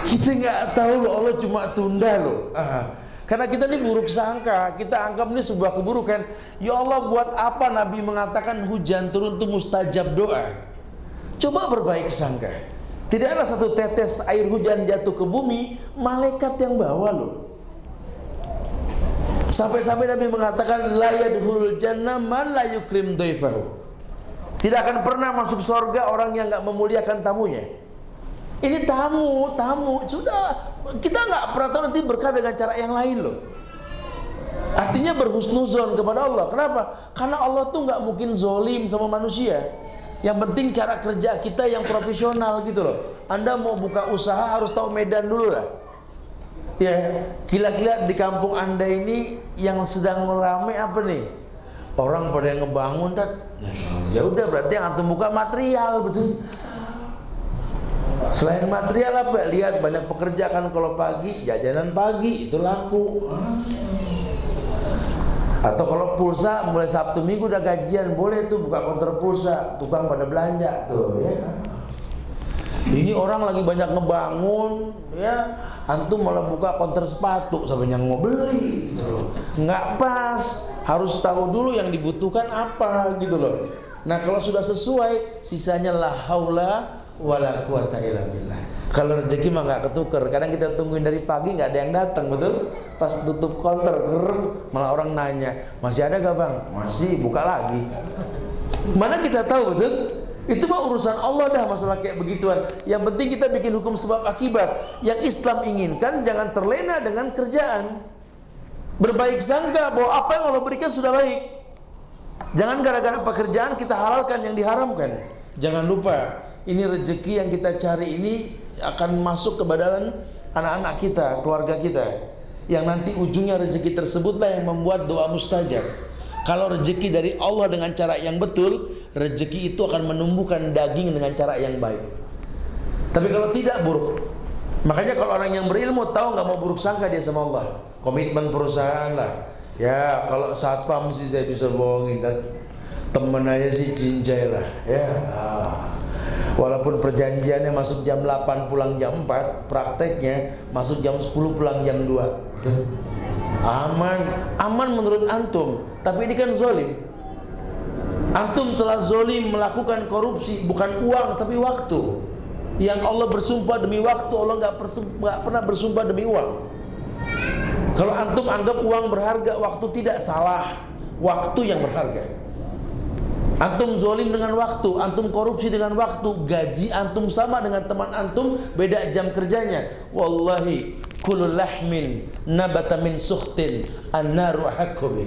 Kita nggak tahu loh, Allah cuma tunda loh. Karena kita ini buruk sangka, kita anggap ini sebuah keburukan. Ya Allah, buat apa Nabi mengatakan hujan turun itu mustajab doa? Coba berbaik sangka. Tidak ada satu tetes air hujan jatuh ke bumi, malaikat yang bawa loh. Sampai-sampai Nabi mengatakan la yadkhulul jannah man la yukrim dhaifahu. Tidak akan pernah masuk surga orang yang nggak memuliakan tamunya. Ini tamu, sudah kita nggak pernah tahu nanti berkah dengan cara yang lain loh. Artinya berhusnuzon kepada Allah. Kenapa? Karena Allah tuh nggak mungkin zolim sama manusia. Yang penting cara kerja kita yang profesional gitu loh. Anda mau buka usaha harus tahu medan dulu lah. Ya, kira-kira di kampung Anda ini yang sedang ramai apa nih? Orang pada ngebangun kan? Ya udah, berarti yang antum buka material, betul. Selain material apa? Lihat banyak pekerja kan kalau pagi jajanan pagi itu laku. Atau kalau pulsa mulai Sabtu Minggu udah gajian, boleh tuh buka konter pulsa, tukang pada belanja tuh ya. Ini orang lagi banyak ngebangun ya, antum malah buka konter sepatu sampai yang mau beli gitu loh. Nggak pas, harus tahu dulu yang dibutuhkan apa gitu loh. Nah kalau sudah sesuai, sisanya la haula wala quwata illa billah. Kalau rezeki mah nggak ketuker. Kadang kita tungguin dari pagi nggak ada yang datang, betul? Pas tutup konter, malah orang nanya, masih ada gak bang? Masih, buka lagi. Mana kita tahu, betul? Itu mah urusan Allah dah, masalah kayak begituan. Yang penting kita bikin hukum sebab akibat. Yang Islam inginkan jangan terlena dengan kerjaan. Berbaik sangka bahwa apa yang Allah berikan sudah baik. Jangan gara-gara pekerjaan kita halalkan yang diharamkan. Jangan lupa, ini rezeki yang kita cari ini akan masuk ke badan anak-anak kita, keluarga kita. Yang nanti ujungnya rezeki tersebutlah yang membuat doa mustajab. Kalau rezeki dari Allah dengan cara yang betul, rezeki itu akan menumbuhkan daging dengan cara yang baik. Tapi kalau tidak, buruk. Makanya kalau orang yang berilmu tahu nggak mau buruk sangka dia sama Allah. Komitmen perusahaan lah. Ya kalau satpam sih saya bisa bohongin, temen aja sih cincai lah. Ya. Walaupun perjanjiannya masuk jam 8 pulang jam 4, prakteknya masuk jam 10 pulang jam 2. Aman menurut antum, tapi ini kan zalim. Antum telah zalim melakukan korupsi, bukan uang tapi waktu. Yang Allah bersumpah demi waktu, Allah nggak pernah bersumpah demi uang. Kalau antum anggap uang berharga, waktu tidak, salah. Waktu yang berharga. Antum zalim dengan waktu, antum korupsi dengan waktu, gaji antum sama dengan teman antum, beda jam kerjanya. Wallahi kullu lahmin nabata min sukhtin an-naru haqqu bi.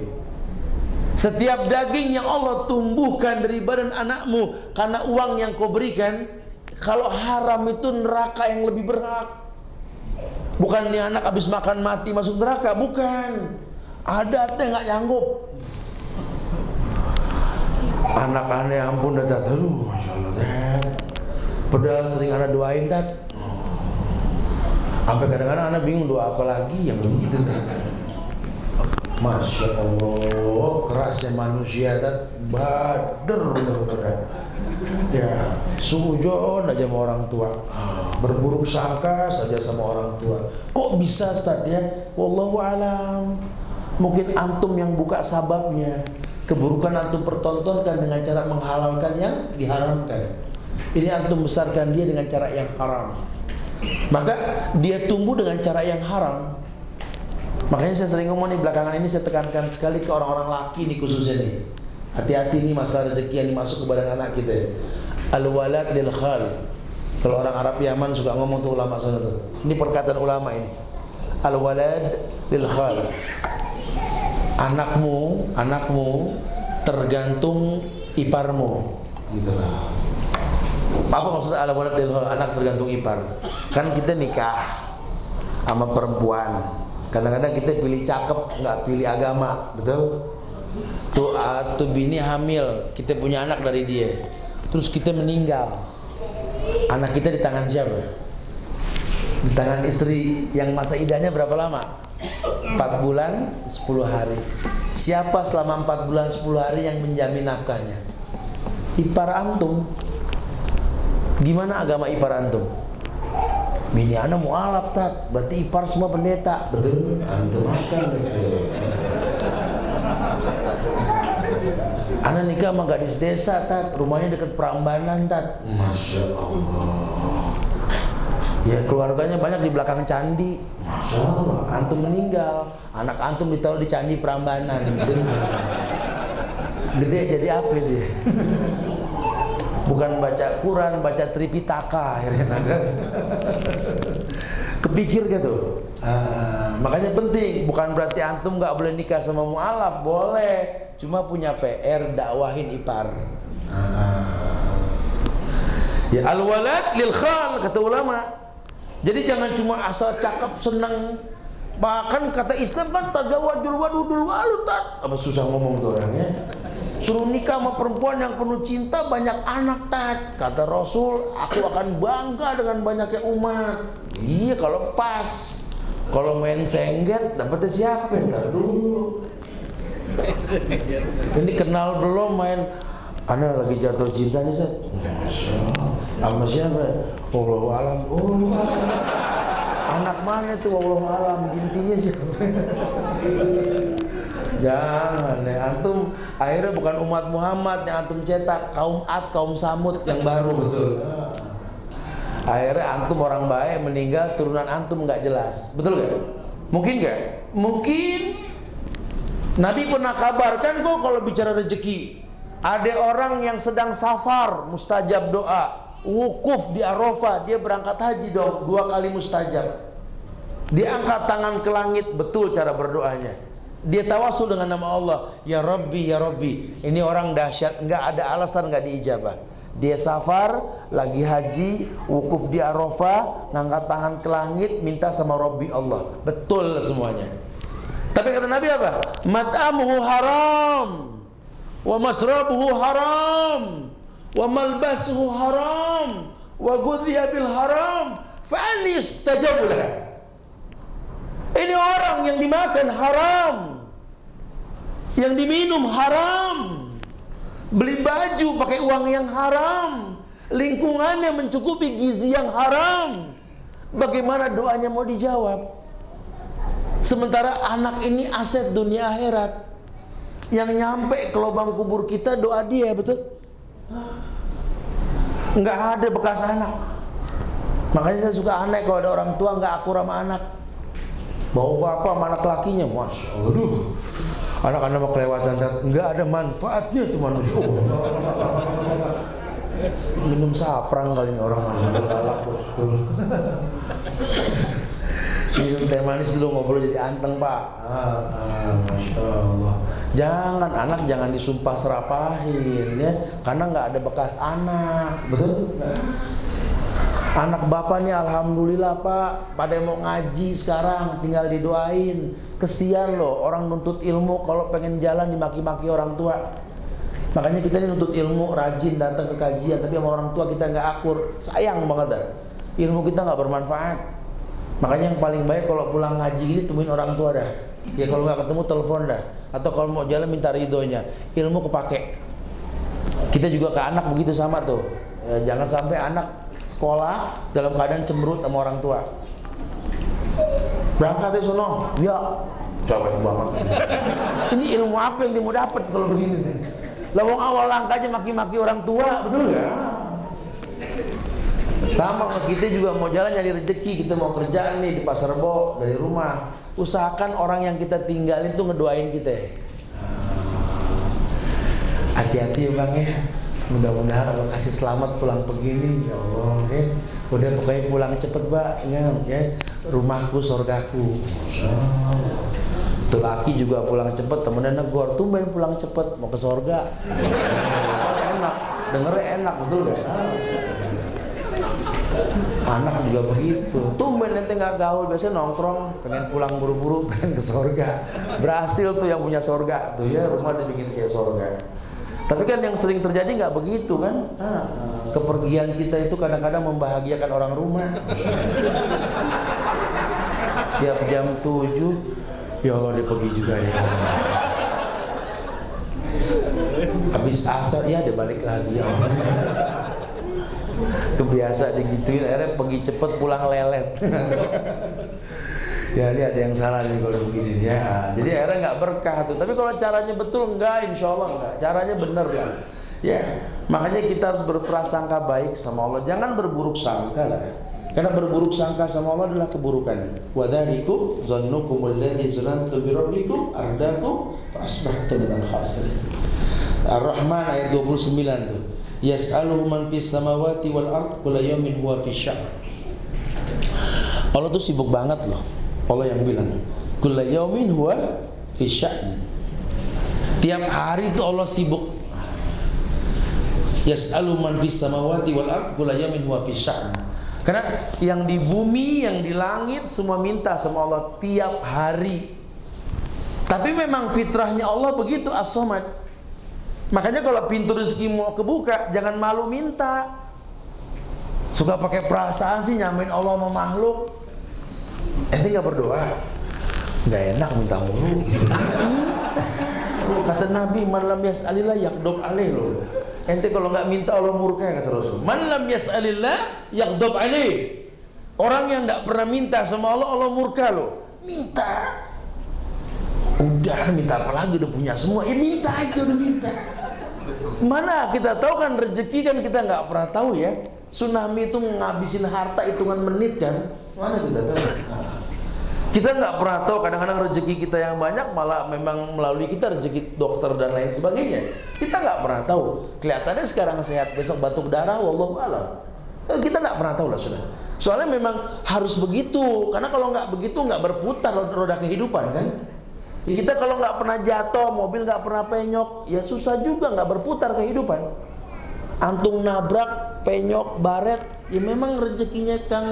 Setiap daging yang Allah tumbuhkan dari badan anakmu karena uang yang kau berikan, kalau haram itu neraka yang lebih berhak. Bukan nih anak habis makan mati masuk neraka, bukan. Ada teh nggak nyanggup. Anak aneh ampun dah, aduh, masya Allah dah. Padahal sering anak doain dah. Sampai kadang-kadang anak bingung doa apa lagi yang begitu dah. Masya Allah, kerasnya manusia dah, bader bener-bener. Ya, sujon aja sama orang tua, berburuk sangka saja sama orang tua. Kok bisa Ustaz ya? Wallahu alam. Mungkin antum yang buka sababnya. Keburukan antum pertontonkan dengan cara menghalalkan yang diharamkan. Ini antum besarkan dia dengan cara yang haram, maka dia tumbuh dengan cara yang haram. Makanya saya sering ngomong nih, belakangan ini saya tekankan sekali ke orang-orang laki nih khususnya nih. Hati-hati nih masalah rezeki yang masuk ke badan anak kita. Al-walad lil khal. Kalau orang Arab Yaman suka ngomong tuh ulama sana tuh. Ini perkataan ulama ini. Al-walad lil khal. Anakmu tergantung iparmu, gitu lah. Apa maksudnya al-walad lil khal? Anak tergantung ipar. Kan kita nikah sama perempuan. Kadang-kadang kita pilih cakep, nggak pilih agama, betul? Tuh bini hamil, kita punya anak dari dia. Terus kita meninggal. Anak kita di tangan siapa? Di tangan istri yang masa idahnya berapa lama? 4 bulan 10 hari. Siapa selama 4 bulan 10 hari yang menjamin nafkahnya? Ipar antum. Gimana agama ipar antum? Bini ana mualaf tat, berarti ipar semua pendeta. Betul, antum makan betul. Ana nikah sama gadis desa tat, rumahnya dekat Prambanan tat. Masya Allah. Ya keluarganya banyak di belakang candi. Masya Allah. Antum meninggal, anak antum ditaruh di candi Prambanan. Betul. Gede jadi apa dia? Bukan baca Quran, baca Tripitaka akhirnya ada. Kepikir gitu. Makanya penting, bukan berarti antum nggak boleh nikah sama mualaf, boleh. Cuma punya PR dakwahin ipar. Ya al-walad lil khal kata ulama. Jadi jangan cuma asal cakap senang. Bahkan kata Islam kan tazawwajul wadudul walutat. Apa susah ngomong tuh orangnya. Suruh nikah sama perempuan yang penuh cinta, banyak anak tat. Kata Rasul, aku akan bangga dengan banyaknya umat. Iya kalau pas. Kalau main sengget dapetnya siapa? Ntar dulu. Ini kenal belum main. Ana lagi jatuh cinta nih Ustaz. Sama siapa? Wallahu alam. Oh. Anak mana tuh wallahu alam? Intinya siapa? Jangan ya, antum akhirnya bukan umat Muhammad yang antum cetak, kaum Ad, kaum Samud yang baru. Betul. Akhirnya antum orang baik meninggal, turunan antum nggak jelas. Betul nggak? Mungkin nggak? Mungkin. Nabi pernah kabarkan kok kalau bicara rezeki, ada orang yang sedang safar, mustajab doa, wukuf di Arafah, dia berangkat haji dong, 2 kali mustajab. Dia angkat tangan ke langit, betul cara berdoanya. Dia tawasul dengan nama Allah, ya Rabbi, ya Rabbi. Ini orang dahsyat, nggak ada alasan nggak diijabah. Dia safar, lagi haji, wukuf di Arafah, ngangkat tangan ke langit, minta sama Rabbi Allah. Betul semuanya. Tapi kata Nabi apa? Mat'amuhu haram, wa masrabuhu haram, wa malbasuhu haram, wa ghudhiya bil haram, fa anni istajabu lahu. Ini orang yang dimakan haram, yang diminum haram, beli baju pakai uang yang haram, lingkungannya mencukupi gizi yang haram. Bagaimana doanya mau dijawab? Sementara anak ini aset dunia akhirat. Yang nyampe ke lubang kubur kita doa dia, betul? Nggak ada bekas anak. Makanya saya suka aneh kalau ada orang tua nggak akur sama anak. Bawa bapak sama anak lakinya, Masya Allah. Aduh, anak-anak mau kelewatan, nggak ada manfaatnya tuh manusia. Minum saprang kali ini orang manusia galak betul. Minum teh manis dulu ngobrol jadi anteng pak. Masya Allah. Jangan anak jangan disumpah serapahin ya, karena nggak ada bekas anak, betul? Anak bapak nih alhamdulillah pak, pada mau ngaji sekarang, tinggal didoain. Kesian loh orang nuntut ilmu kalau pengen jalan dimaki-maki orang tua. Makanya kita ini nuntut ilmu, rajin datang ke kajian, tapi sama orang tua kita nggak akur, sayang banget dah. Ilmu kita nggak bermanfaat. Makanya yang paling baik kalau pulang ngaji gini temuin orang tua dah. Ya kalau nggak ketemu telepon dah. Atau kalau mau jalan minta ridhonya. Ilmu kepake. Kita juga ke anak begitu sama tuh. Ya, jangan sampai anak sekolah dalam keadaan cemberut sama orang tua. Berangkat ya sono. Ya. Capek banget. Ini ilmu apa yang dia mau dapat kalau begini? Lawang awal langkahnya maki-maki orang tua, betul nggak? Sama kita juga mau jalan nyari rezeki, kita mau kerjaan nih di Pasar Rebo dari rumah. Usahakan orang yang kita tinggalin tuh ngedoain kita. Hati-hati ya bang ya. Mudah-mudahan Allah kasih selamat pulang begini, ya Allah. Ya. Udah pokoknya pulang cepet mbak, ya. Rumahku sorgaku. Tuh laki juga pulang cepet, temennya negor, tumben pulang cepet mau ke sorga. Enak, dengernya enak betul gak? Anak juga begitu, tumben nanti nggak gaul, biasanya nongkrong, pengen pulang buru-buru, pengen ke sorga. Berhasil tuh yang punya sorga, tuh ya rumah dibikin kayak sorga. Tapi kan yang sering terjadi nggak begitu kan? Kepergian kita itu kadang-kadang membahagiakan orang rumah. Tiap jam 7, ya Allah dia pergi juga ya. Habis asar ya dia balik lagi ya Allah. Kebiasa digituin, akhirnya pergi cepet pulang lelet. Ya ini ada yang salah nih kalau begini ya. Jadi akhirnya nggak berkah tuh. Tapi kalau caranya betul enggak, insya Allah enggak. Caranya benar kan. Ya, makanya kita harus berprasangka baik sama Allah. Jangan berburuk sangka lah. Karena berburuk sangka sama Allah adalah keburukan. Wa dzalikum dzannukum alladzi dzanantum bi rabbikum ardakum fa asbahtum minal khasirin. Ar-Rahman ayat 29 tuh. Yas'aluhu man fis samawati wal ard kullu yawmin huwa fi sya'n. Allah tuh sibuk banget loh. Allah yang bilang kullu yawmin huwa fi sya'n. Tiap hari tuh Allah sibuk. Yas'aluhu man fis samawati wal ard kullu yawmin huwa fi sya'n. Karena yang di bumi, yang di langit semua minta sama Allah tiap hari. Tapi memang fitrahnya Allah begitu as-samad. Makanya kalau pintu rezeki mau kebuka, jangan malu minta. Suka pakai perasaan sih nyamain Allah sama makhluk. Ente nggak berdoa, nggak enak minta mulu. Minta. Kata Nabi, man lam yas'alillah yaqdob alaih loh. Ente kalau nggak minta Allah murka, kata Rasul. Man lam yas'alillah yaqdob alaih. Orang yang nggak pernah minta sama Allah, Allah murka loh. Minta. Udah minta apa lagi, udah punya semua. Ya minta aja, udah minta. Mana kita tahu kan rezeki kan kita nggak pernah tahu ya. Tsunami itu ngabisin harta hitungan menit kan. Mana kita tahu? Kita nggak pernah tahu. Kadang-kadang rezeki kita yang banyak malah memang melalui kita rezeki dokter dan lain sebagainya. Kita nggak pernah tahu. Kelihatannya sekarang sehat, besok batuk darah, wallahu a'lam. Kita nggak pernah tahu lah sudah. Soalnya memang harus begitu. Karena kalau nggak begitu nggak berputar roda kehidupan kan. Ya kita kalau nggak pernah jatuh, mobil nggak pernah penyok, ya susah juga nggak berputar kehidupan. Antum nabrak, penyok, baret, ya memang rezekinya Kang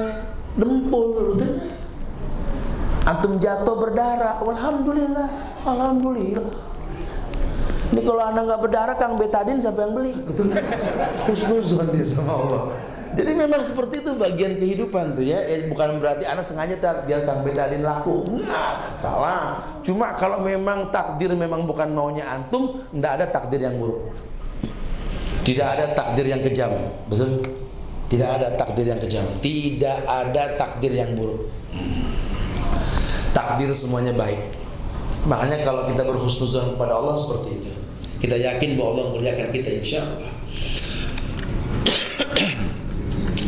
Dempul, betul? Antum jatuh berdarah, alhamdulillah, alhamdulillah. Ini kalau anda nggak berdarah, Kang Betadin siapa yang beli? Betul? Husnuzon dia sama Allah. Jadi memang seperti itu bagian kehidupan tuh ya. Bukan berarti anak sengaja biar Kang Betadin laku. Enggak, salah. Cuma kalau memang takdir memang bukan maunya antum, enggak ada takdir yang buruk. Tidak ada takdir yang kejam. Betul? Tidak ada takdir yang kejam. Tidak ada takdir yang buruk. Takdir semuanya baik. Makanya kalau kita berhusnuzon kepada Allah seperti itu, kita yakin bahwa Allah muliakan kita insyaallah.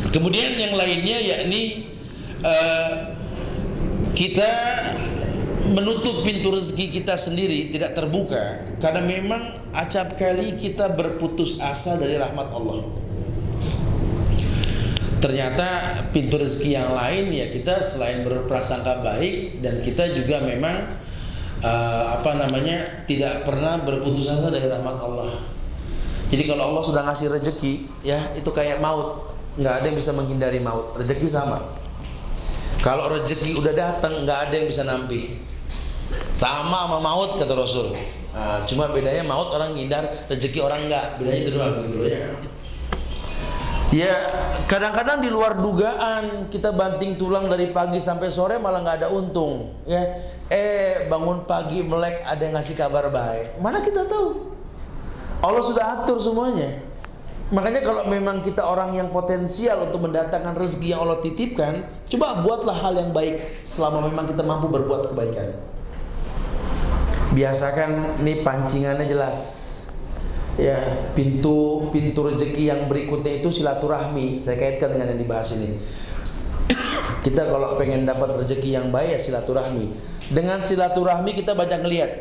Kemudian yang lainnya yakni kita menutup pintu rezeki kita sendiri tidak terbuka karena memang acap kali kita berputus asa dari rahmat Allah. Ternyata pintu rezeki yang lain ya kita selain berprasangka baik dan kita juga memang tidak pernah berputus asa dari rahmat Allah. Jadi kalau Allah sudah ngasih rezeki ya itu kayak maut. Nggak ada yang bisa menghindari maut. Rezeki sama. Kalau rezeki udah datang, nggak ada yang bisa nampih. Sama maut kata Rasul. Cuma bedanya maut orang ngindar, rezeki orang nggak. Bedanya itu doang gitu ya. Ya kadang-kadang di luar dugaan kita banting tulang dari pagi sampai sore malah nggak ada untung. Ya, bangun pagi melek ada yang ngasih kabar baik. Mana kita tahu? Allah sudah atur semuanya. Makanya kalau memang kita orang yang potensial untuk mendatangkan rezeki yang Allah titipkan, coba buatlah hal yang baik selama memang kita mampu berbuat kebaikan. Biasakan nih pancingannya jelas. Ya, pintu rezeki yang berikutnya itu silaturahmi. Saya kaitkan dengan yang dibahas ini. Kita kalau pengen dapat rezeki yang baik ya silaturahmi. Dengan silaturahmi kita banyak ngelihat.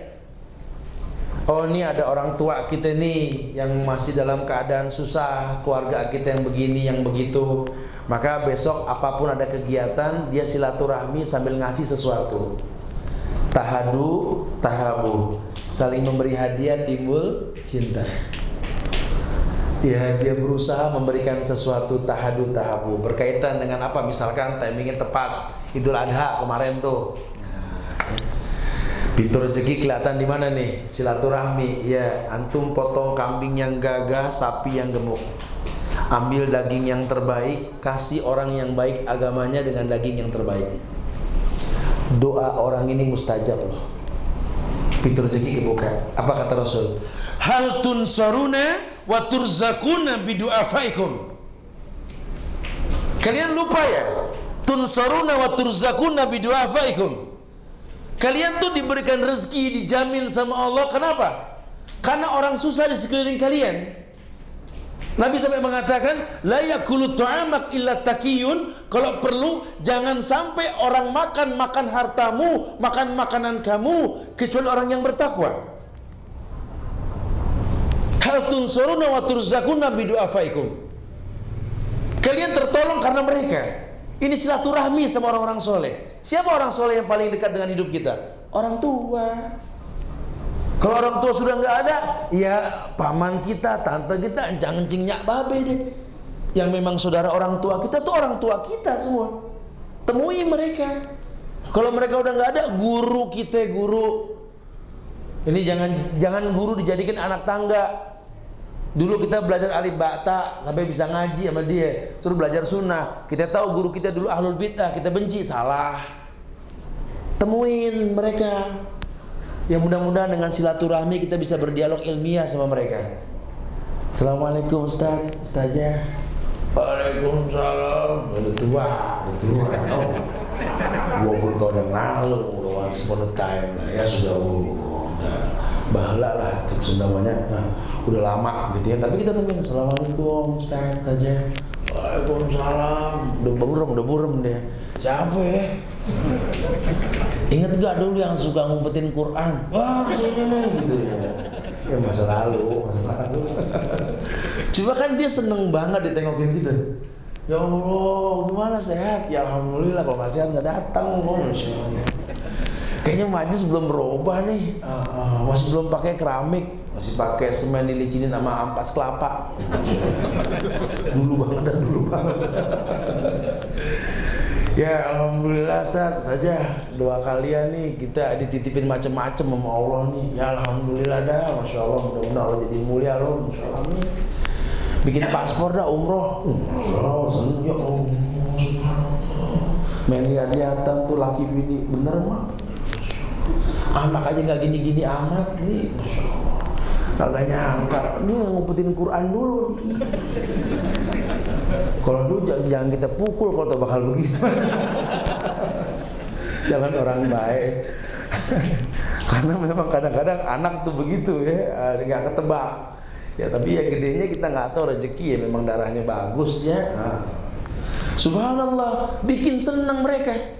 Oh ini ada orang tua kita nih yang masih dalam keadaan susah, keluarga kita yang begini, yang begitu. Maka besok apapun ada kegiatan, dia silaturahmi sambil ngasih sesuatu. Tahadu, tahabu. Saling memberi hadiah timbul cinta. Ya, dia berusaha memberikan sesuatu tahadu, tahabu. Berkaitan dengan apa? Misalkan timingnya tepat, Idul Adha kemarin tuh. Pintu rezeki kelihatan di mana nih? Silaturahmi. Ya, antum potong kambing yang gagah, sapi yang gemuk. Ambil daging yang terbaik, kasih orang yang baik agamanya dengan daging yang terbaik. Doa orang ini mustajab loh. Pintu rezeki kebuka. Apa kata Rasul? Hal tunsaruna wa turzakuna bidu'afaikum. Kalian lupa ya? Tunsaruna wa turzakuna bidu'afaikum. Kalian tuh diberikan rezeki, dijamin sama Allah. Kenapa? Karena orang susah di sekeliling kalian. Nabi sampai mengatakan, la yakulu tu'amak illa taqiyun. Kalau perlu jangan sampai orang makan hartamu, makan makanan kamu, kecuali orang yang bertakwa. Hal tunsuruna wa turzakuna bidu'afaikum. Kalian tertolong karena mereka. Ini silaturahmi sama orang-orang soleh. Siapa orang soleh yang paling dekat dengan hidup kita? Orang tua. Kalau orang tua sudah nggak ada, ya paman kita, tante kita, encang-encing nyak babe deh. Yang memang saudara orang tua kita tuh orang tua kita semua. Temui mereka. Kalau mereka udah nggak ada, guru kita, guru. Ini jangan guru dijadikan anak tangga. Dulu kita belajar alif bata sampai bisa ngaji sama dia, suruh belajar sunnah. Kita tahu guru kita dulu ahlul bidah, kita benci, salah. Temuin mereka. Ya mudah-mudahan dengan silaturahmi kita bisa berdialog ilmiah sama mereka. Assalamualaikum Ustaz, Ustazah. Waalaikumsalam. Udah tua. Oh, 20 tahun yang lalu, udah once upon a time lah ya, sudah bahala lah itu namanya. Udah lama gitu ya, tapi kita temuin. Assalamualaikum Ustaz, Ustazah. Waalaikumsalam. Udah burem deh. Siapa ya? Ingat gak dulu yang suka ngumpetin Quran? Wah, sini gitu ya. Ya masa lalu. Cuma kan dia seneng banget ditengokin gitu. Ya Allah, gimana sehat? Ya alhamdulillah, kalau nggak sehat nggak datang. Kayaknya majlis belum berubah nih. Masih belum pakai keramik, masih pakai semen dilicinin sama ampas kelapa. Dulu banget. Ya alhamdulillah Ustaz, saja doa kalian nih kita dititipin macam-macam sama Allah nih. Ya alhamdulillah dah, masya Allah, mudah-mudahan Allah jadi mulia loh, masya Allah nih. Bikin paspor dah umroh, masya Allah, seneng ya Allah, main lihat-lihatan tuh laki bini, bener mah. Anak aja nggak gini-gini amat nih, masya Allah. Kagak nyangka, ini ngumpetin Quran dulu. Kalau dulu jangan kita pukul kalau tak bakal begini. Jangan orang baik. Karena memang kadang-kadang anak tuh begitu ya, nggak ketebak. Ya tapi yang gedenya kita nggak tahu rezeki ya, memang darahnya bagus ya. Subhanallah, bikin senang mereka.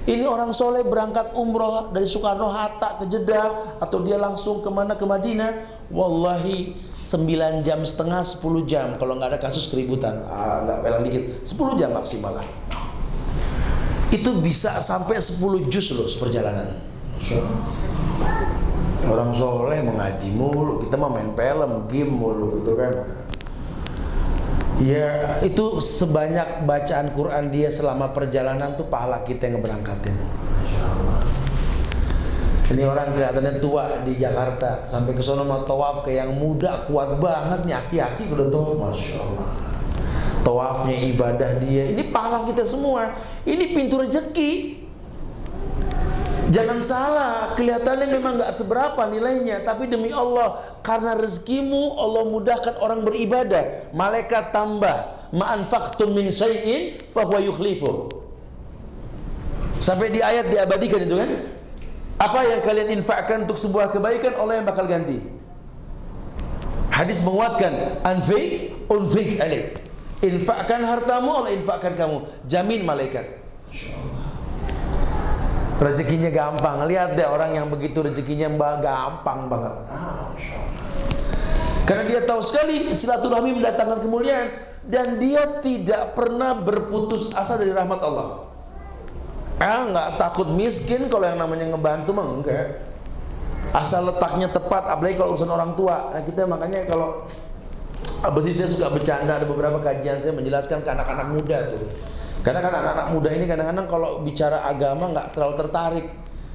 Ini orang soleh berangkat umroh dari Soekarno-Hatta ke Jeddah, atau dia langsung kemana ke Madinah. Wallahi 9,5 jam, 10 jam kalau nggak ada kasus keributan, nggak pelang dikit, 10 jam maksimal lah. Itu bisa sampai 10 juz loh perjalanan. Orang soleh mengaji mulu, kita mah main film, game mulu gitu kan. Ya itu sebanyak bacaan Quran dia selama perjalanan tuh pahala kita yang ngeberangkatin. Masya Allah. Ini orang kelihatannya tua di Jakarta, sampai ke sono mau tawaf ke yang muda kuat banget nih, aki-aki udah tawaf, masya Allah. Tawafnya ibadah dia, ini pahala kita semua. Ini pintu rezeki. Jangan salah, kelihatannya memang nggak seberapa nilainya, tapi demi Allah, karena rezekimu Allah mudahkan orang beribadah. Malaikat tambah, ma'anfaqtum min syai'in fahuwa yukhlifu. Sampai di ayat diabadikan itu kan. Apa yang kalian infakkan untuk sebuah kebaikan, Allah yang bakal ganti. Hadis menguatkan, anfiq unfiq alaik. Infakkan hartamu, Allah infakkan kamu. Jamin malaikat. Rezekinya gampang. Lihat deh orang yang begitu rezekinya gampang banget. Karena dia tahu sekali silaturahmi mendatangkan kemuliaan, dan dia tidak pernah berputus asa dari rahmat Allah. Nggak takut miskin kalau yang namanya ngebantu mah enggak. Asal letaknya tepat, apalagi kalau urusan orang tua. Nah kita makanya kalau saya suka bercanda, ada beberapa kajian saya menjelaskan ke anak-anak muda tuh. Karena kan anak-anak muda ini kadang-kadang kalau bicara agama nggak terlalu tertarik.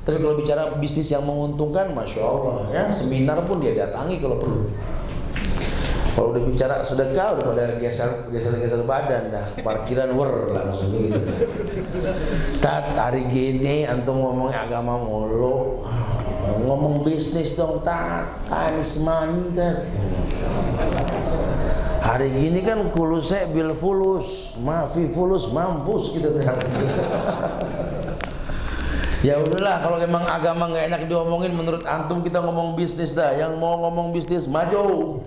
Tapi kalau bicara bisnis yang menguntungkan, masya Allah ya, seminar pun dia datangi kalau perlu. Kalau udah bicara sedekah, udah pada geser badan dah, parkiran langsung gitu. Hari gini antum ngomongnya agama mulu, ngomong bisnis dong, time is money. Hari gini kan kulusnya bil fulus, mafi fulus, mampus gitu ternyata. Ya udahlah, kalau memang agama nggak enak diomongin, menurut antum kita ngomong bisnis dah. Yang mau ngomong bisnis maju,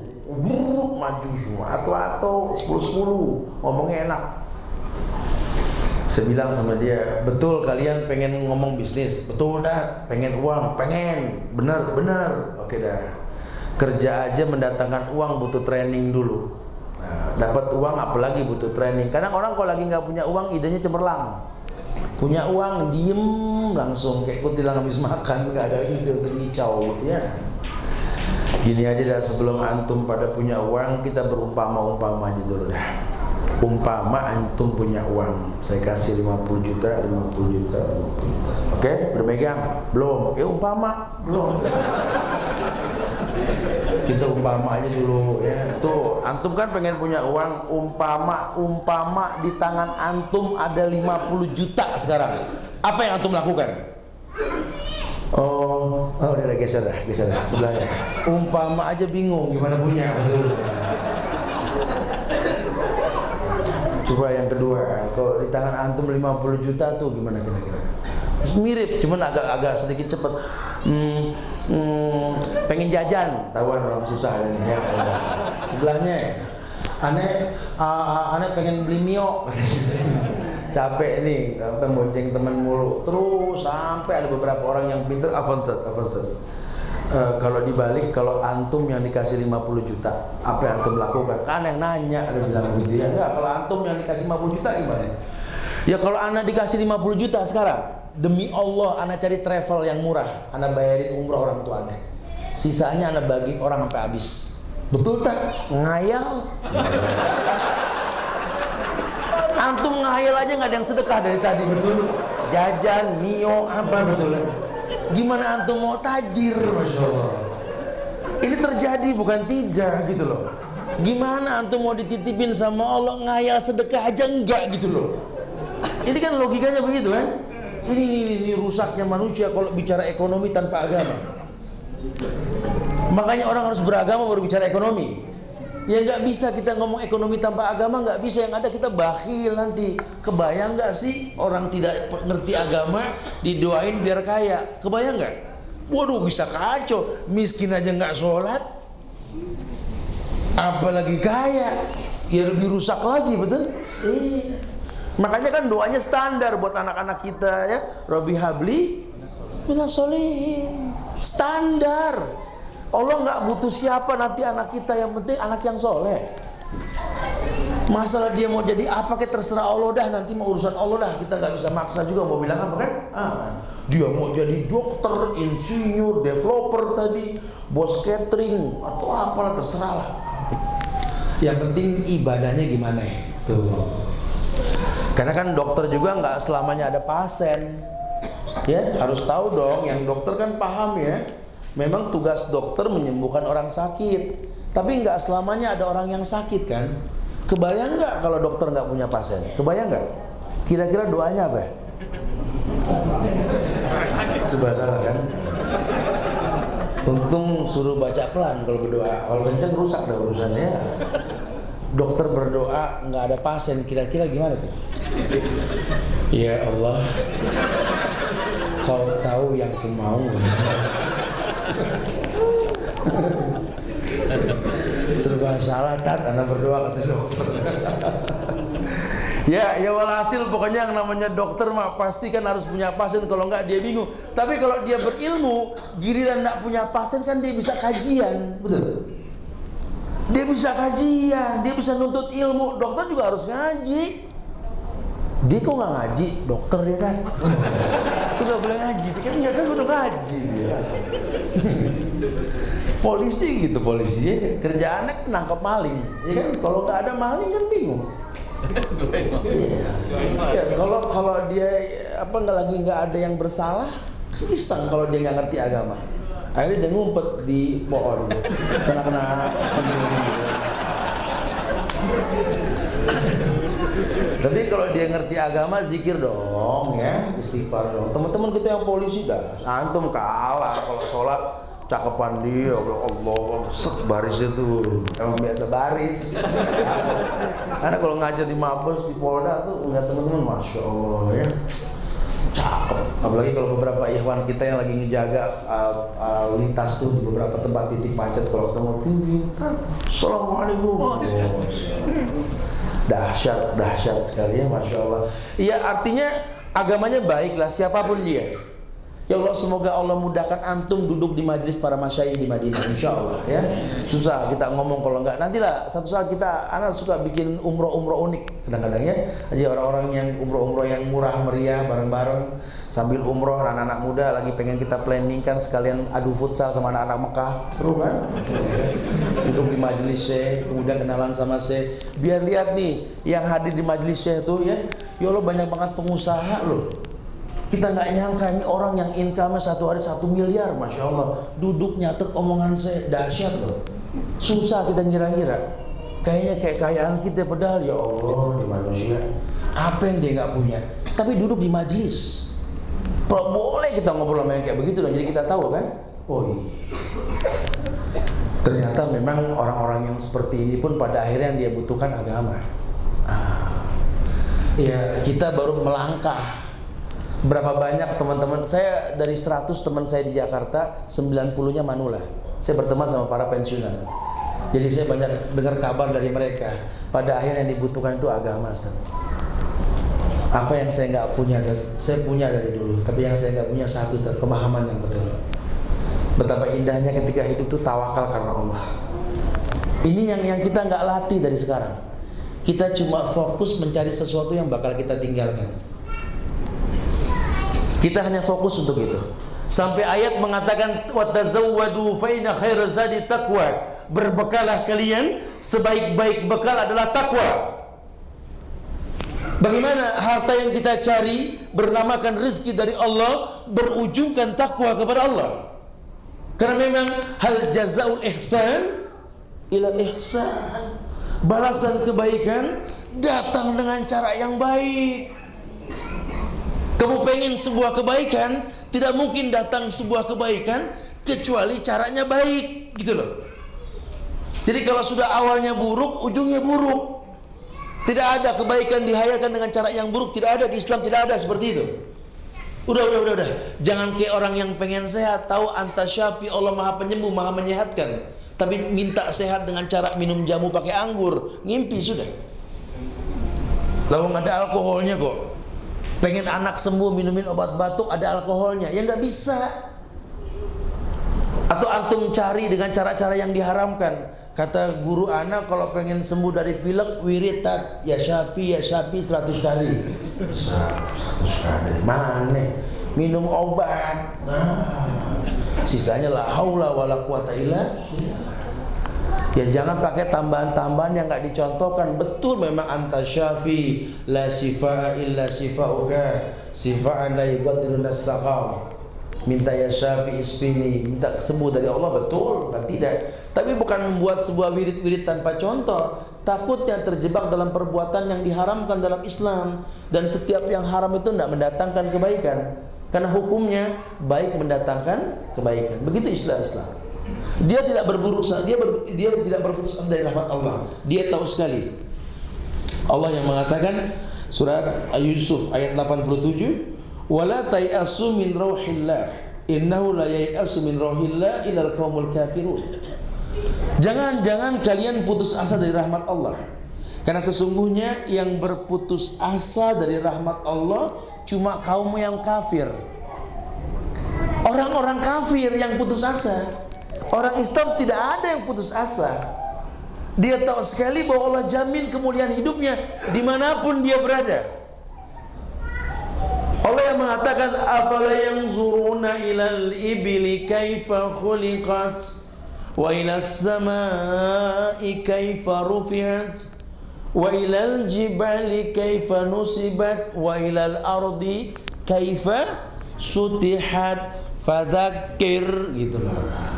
maju semua, atau 10-10 ngomongnya enak. Saya bilang sama dia, betul kalian pengen ngomong bisnis, betul dah, pengen uang, pengen, benar, oke dah. Kerja aja mendatangkan uang butuh training dulu. Nah, dapat uang apalagi butuh training. Kadang orang kalau lagi nggak punya uang idenya cemerlang. Punya uang diem langsung kayak kutilang habis makan, nggak ada ide untuk ngicau gitu ya. Gini aja dah, sebelum antum pada punya uang kita berumpama-umpama aja dulu dah. Umpama antum punya uang, saya kasih 50 juta, 50 juta, 50 juta. Oke, bermegang? Belum. Umpama belum. Kita umpama aja dulu ya. Tuh, antum kan pengen punya uang, umpama di tangan antum ada 50 juta sekarang. Apa yang antum lakukan? Oh, udah geser dah sebelahnya. Umpama aja bingung gimana punya, betul. Coba yang kedua, kalau di tangan antum 50 juta tuh gimana kira-kira? Mirip, cuman agak sedikit cepet. Pengen jajan, tahuan orang susah ada nih ya. Sebelahnya, aneh pengen beli mio. Capek nih, bonceng teman mulu. Terus sampai ada beberapa orang yang pintar, Avanzat. Kalau dibalik, kalau antum yang dikasih 50 juta, apa yang antum lakukan? Kan yang nanya, ada bilang begitu ya. Enggak, kalau antum yang dikasih 50 juta gimana? Ya kalau anak dikasih 50 juta sekarang, demi Allah anak cari travel yang murah, anak bayarin umrah orang tua anak. Sisanya anak bagi orang sampai habis. Betul tak? Ngayal. Antum ngayal aja nggak ada yang sedekah dari tadi, betul? Jajan, mio, apa betul? Gimana antum mau tajir, masya Allah? Ini terjadi bukan tidak gitu loh. Gimana antum mau dititipin sama Allah ngayal sedekah aja enggak gitu loh? Ini kan logikanya begitu kan? Ini rusaknya manusia kalau bicara ekonomi tanpa agama. Makanya orang harus beragama baru bicara ekonomi. Ya nggak bisa kita ngomong ekonomi tanpa agama, nggak bisa. Yang ada kita bakhil nanti. Kebayang nggak sih orang tidak ngerti agama didoain biar kaya? Kebayang nggak? Waduh, bisa kacau. Miskin aja nggak sholat, apalagi kaya. Ya lebih rusak lagi, betul? Makanya kan doanya standar buat anak-anak kita ya. Robbi habli minas sholihin. Standar. Allah nggak butuh siapa nanti anak kita, yang penting anak yang soleh. Masalah dia mau jadi apa kayak terserah Allah dah, nanti mau urusan Allah dah, kita nggak bisa maksa juga mau bilang apa kan? Dia mau jadi dokter, insinyur, developer tadi, bos catering atau apalah terserah lah. Yang penting ibadahnya gimana ya? Tuh. Karena kan dokter juga nggak selamanya ada pasien, ya harus tahu dong. Yang dokter kan paham ya. Memang tugas dokter menyembuhkan orang sakit, tapi nggak selamanya ada orang yang sakit kan? Kebayang nggak kalau dokter nggak punya pasien? Kebayang nggak? Kira-kira doanya apa? Coba salah kan? Untung suruh baca pelan kalau berdoa. Kalau kenceng rusak dah urusannya. Dokter berdoa nggak ada pasien, kira-kira gimana tuh? Ya Allah, Kau tahu yang ku mau. Serba salah tat, anak berdoa kata dokter. Ya walhasil pokoknya yang namanya dokter mah pasti kan harus punya pasien, kalau enggak dia bingung. Tapi kalau dia berilmu, giliran enggak punya pasien kan dia bisa kajian, betul? Dia bisa kajian, dia bisa nuntut ilmu. Dokter juga harus ngaji. Dia kok nggak ngaji, dokter dia kan? Itu nggak boleh ngaji, dia kan nggak kan udah ngaji. Ya. Polisi gitu, polisi kerjaannya kan nangkep maling, ya kan? Kalau nggak ada maling kan bingung. Iya. Ya, kalau dia apa nggak ada yang bersalah, pisang kalau dia nggak ngerti agama. Akhirnya dia ngumpet di pohon, kena sendiri. Tapi kalau dia ngerti agama, zikir dong ya, istighfar dong. Teman-teman kita yang polisi dah, antum kalah kalau sholat cakepan dia, Allah, baris itu emang biasa baris. Karena kalau ngajar di Mabes, di Polda tuh ngeliat teman-teman, masya Allah ya, cakep. Apalagi kalau beberapa ikhwan kita yang lagi ngejaga lintas tuh di beberapa tempat titik macet, kalau ketemu tinggi, assalamualaikum. Dahsyat sekali ya, masya Allah. Iya, artinya agamanya baiklah siapapun dia. Ya Allah, semoga Allah mudahkan antum duduk di majelis para masyayikh di Madinah, insya Allah ya. Susah kita ngomong kalau enggak. Nantilah satu saat anak suka bikin umroh unik kadang-kadang ya. Jadi orang-orang yang umroh yang murah meriah bareng-bareng sambil umroh, anak-anak muda lagi pengen kita planning kan, sekalian adu futsal sama anak-anak Mekah, seru kan? Duduk di majelis Syekh, kemudian kenalan sama Syekh. Biar lihat nih yang hadir di majelis Syekh itu ya. Ya Allah, banyak banget pengusaha loh. Kita nggak nyangka ini orang yang income satu hari 1 miliar, masya Allah. Duduk nyatet omongan saya, dahsyat loh. Susah kita ngira-ngira. Kayaknya kayak kekayaan kita, padahal ya Allah di manusia apa yang dia nggak punya. Tapi duduk di majelis, boleh kita ngobrol sama yang kayak begitu loh. Jadi kita tahu kan, oh iya. Ternyata memang orang-orang yang seperti ini pun pada akhirnya yang dia butuhkan agama. Ya kita baru melangkah. Berapa banyak teman-teman saya, dari 100 teman saya di Jakarta, 90-nya manula. Saya berteman sama para pensiunan. Jadi saya banyak dengar kabar dari mereka. Pada akhirnya yang dibutuhkan itu agama, Ustaz. Apa yang saya nggak punya, saya punya dari dulu. Tapi yang saya nggak punya satu, pemahaman yang betul. Betapa indahnya ketika hidup itu tawakal karena Allah. Ini yang kita nggak latih dari sekarang. Kita cuma fokus mencari sesuatu yang bakal kita tinggalkan. Kita hanya fokus untuk itu. Sampai ayat mengatakan watazawwadu fa inna khairaz zadi taqwa. Berbekalah kalian, sebaik-baik bekal adalah takwa. Bagaimana harta yang kita cari bernamakan rezeki dari Allah berujungkan takwa kepada Allah. Karena memang hal jazaul ihsan ila ihsan. Balasan kebaikan datang dengan cara yang baik. Kamu pengen sebuah kebaikan, tidak mungkin datang sebuah kebaikan kecuali caranya baik, gitu loh. Jadi kalau sudah awalnya buruk, ujungnya buruk. Tidak ada kebaikan dihayalkan dengan cara yang buruk, tidak ada di Islam, tidak ada seperti itu. Udah. Jangan kayak orang yang pengen sehat, tahu anta syafi, Allah Maha Penyembuh, Maha Menyehatkan, tapi minta sehat dengan cara minum jamu pakai anggur, ngimpi sudah. Lalu nggak ada alkoholnya kok. Pengen anak sembuh minumin obat batuk ada alkoholnya, ya nggak bisa. Atau antum cari dengan cara-cara yang diharamkan. Kata guru anak, kalau pengen sembuh dari pilek, wiritan ya syafi 100 kali. 100 kali mana? Minum obat. Sisanya la haula wala quwata illa. Ya jangan pakai tambahan-tambahan yang nggak dicontohkan. Betul memang anta syafi la sifaa illa sifauka sifaan la yughadiru as-saqam. Minta ya syafi isfini, minta sembuh dari Allah, betul kan? Tidak. Tapi bukan membuat sebuah wirid-wirid tanpa contoh. Takutnya terjebak dalam perbuatan yang diharamkan dalam Islam. Dan setiap yang haram itu tidak mendatangkan kebaikan. Karena hukumnya baik mendatangkan kebaikan. Begitu Islam. Dia tidak berburuk, dia tidak berputus asa dari rahmat Allah. Dia tahu sekali. Allah yang mengatakan surat Yusuf ayat 87, "Wala tayasu min rauhillah, innahu la yayasu min rauhillah illal qaumul kafirun." Jangan kalian putus asa dari rahmat Allah. Karena sesungguhnya yang berputus asa dari rahmat Allah cuma kaum yang kafir. Orang-orang kafir yang putus asa. Orang Islam tidak ada yang putus asa. Dia tahu sekali bahwa Allah jamin kemuliaan hidupnya dimanapun dia berada. Allah yang mengatakan afala yanzuruna ilal ibli kaifa khuliqat wa ilas samai kaifa rufi'at wa ilal jibali kaifa nusibat wa ilal ardi kaifa sutihat fadzakir, gitulah.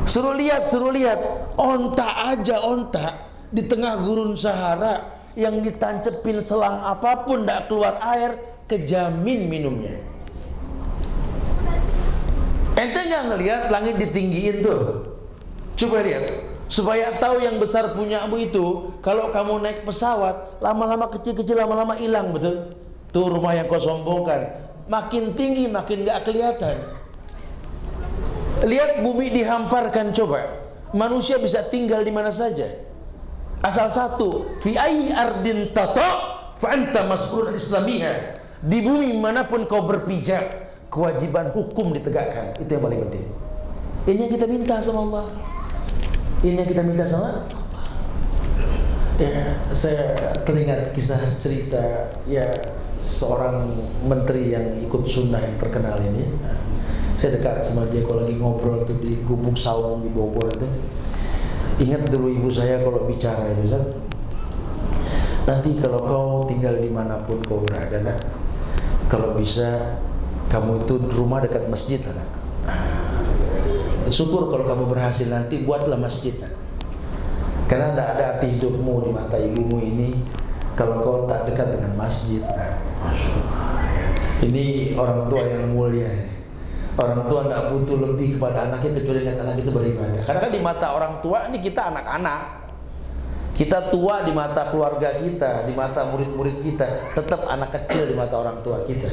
Suruh lihat, onta aja, onta di tengah gurun Sahara yang ditancepin selang apapun tidak keluar air, kejamin minumnya. Ente nggak ngelihat langit ditinggiin tuh? Coba lihat, supaya tahu yang besar punyamu itu. Kalau kamu naik pesawat, lama-lama kecil-kecil, lama-lama hilang, betul? Tuh rumah yang kau sombongkan, makin tinggi makin nggak kelihatan. Lihat bumi dihamparkan, coba. Manusia bisa tinggal di mana saja. Asal satu, fi ayyi ardin tata' fa anta mas'ulun islamiyah. Di bumi manapun kau berpijak, kewajiban hukum ditegakkan. Itu yang paling penting. Ini yang kita minta sama Allah. Ini yang kita minta sama Allah. Ya, saya teringat kisah cerita ya seorang menteri yang ikut sunnah yang terkenal ini. Saya dekat sama dia kalau lagi ngobrol tuh di Gubuk Sawung di Bogor itu. Ingat dulu ibu saya kalau bicara itu, Ustaz, nanti kalau kau tinggal dimanapun kau berada, nak, kalau bisa kamu itu rumah dekat masjid, nak. Syukur kalau kamu berhasil nanti buatlah masjid, nak. Karena tidak ada arti hidupmu di mata ibumu ini kalau kau tak dekat dengan masjid, nak. Ini orang tua yang mulia ini. Orang tua nggak butuh lebih kepada anaknya kecuali dengan anak itu beribadah. Karena kan di mata orang tua ini kita anak-anak, kita tua di mata keluarga kita, di mata murid-murid kita, tetap anak kecil di mata orang tua kita.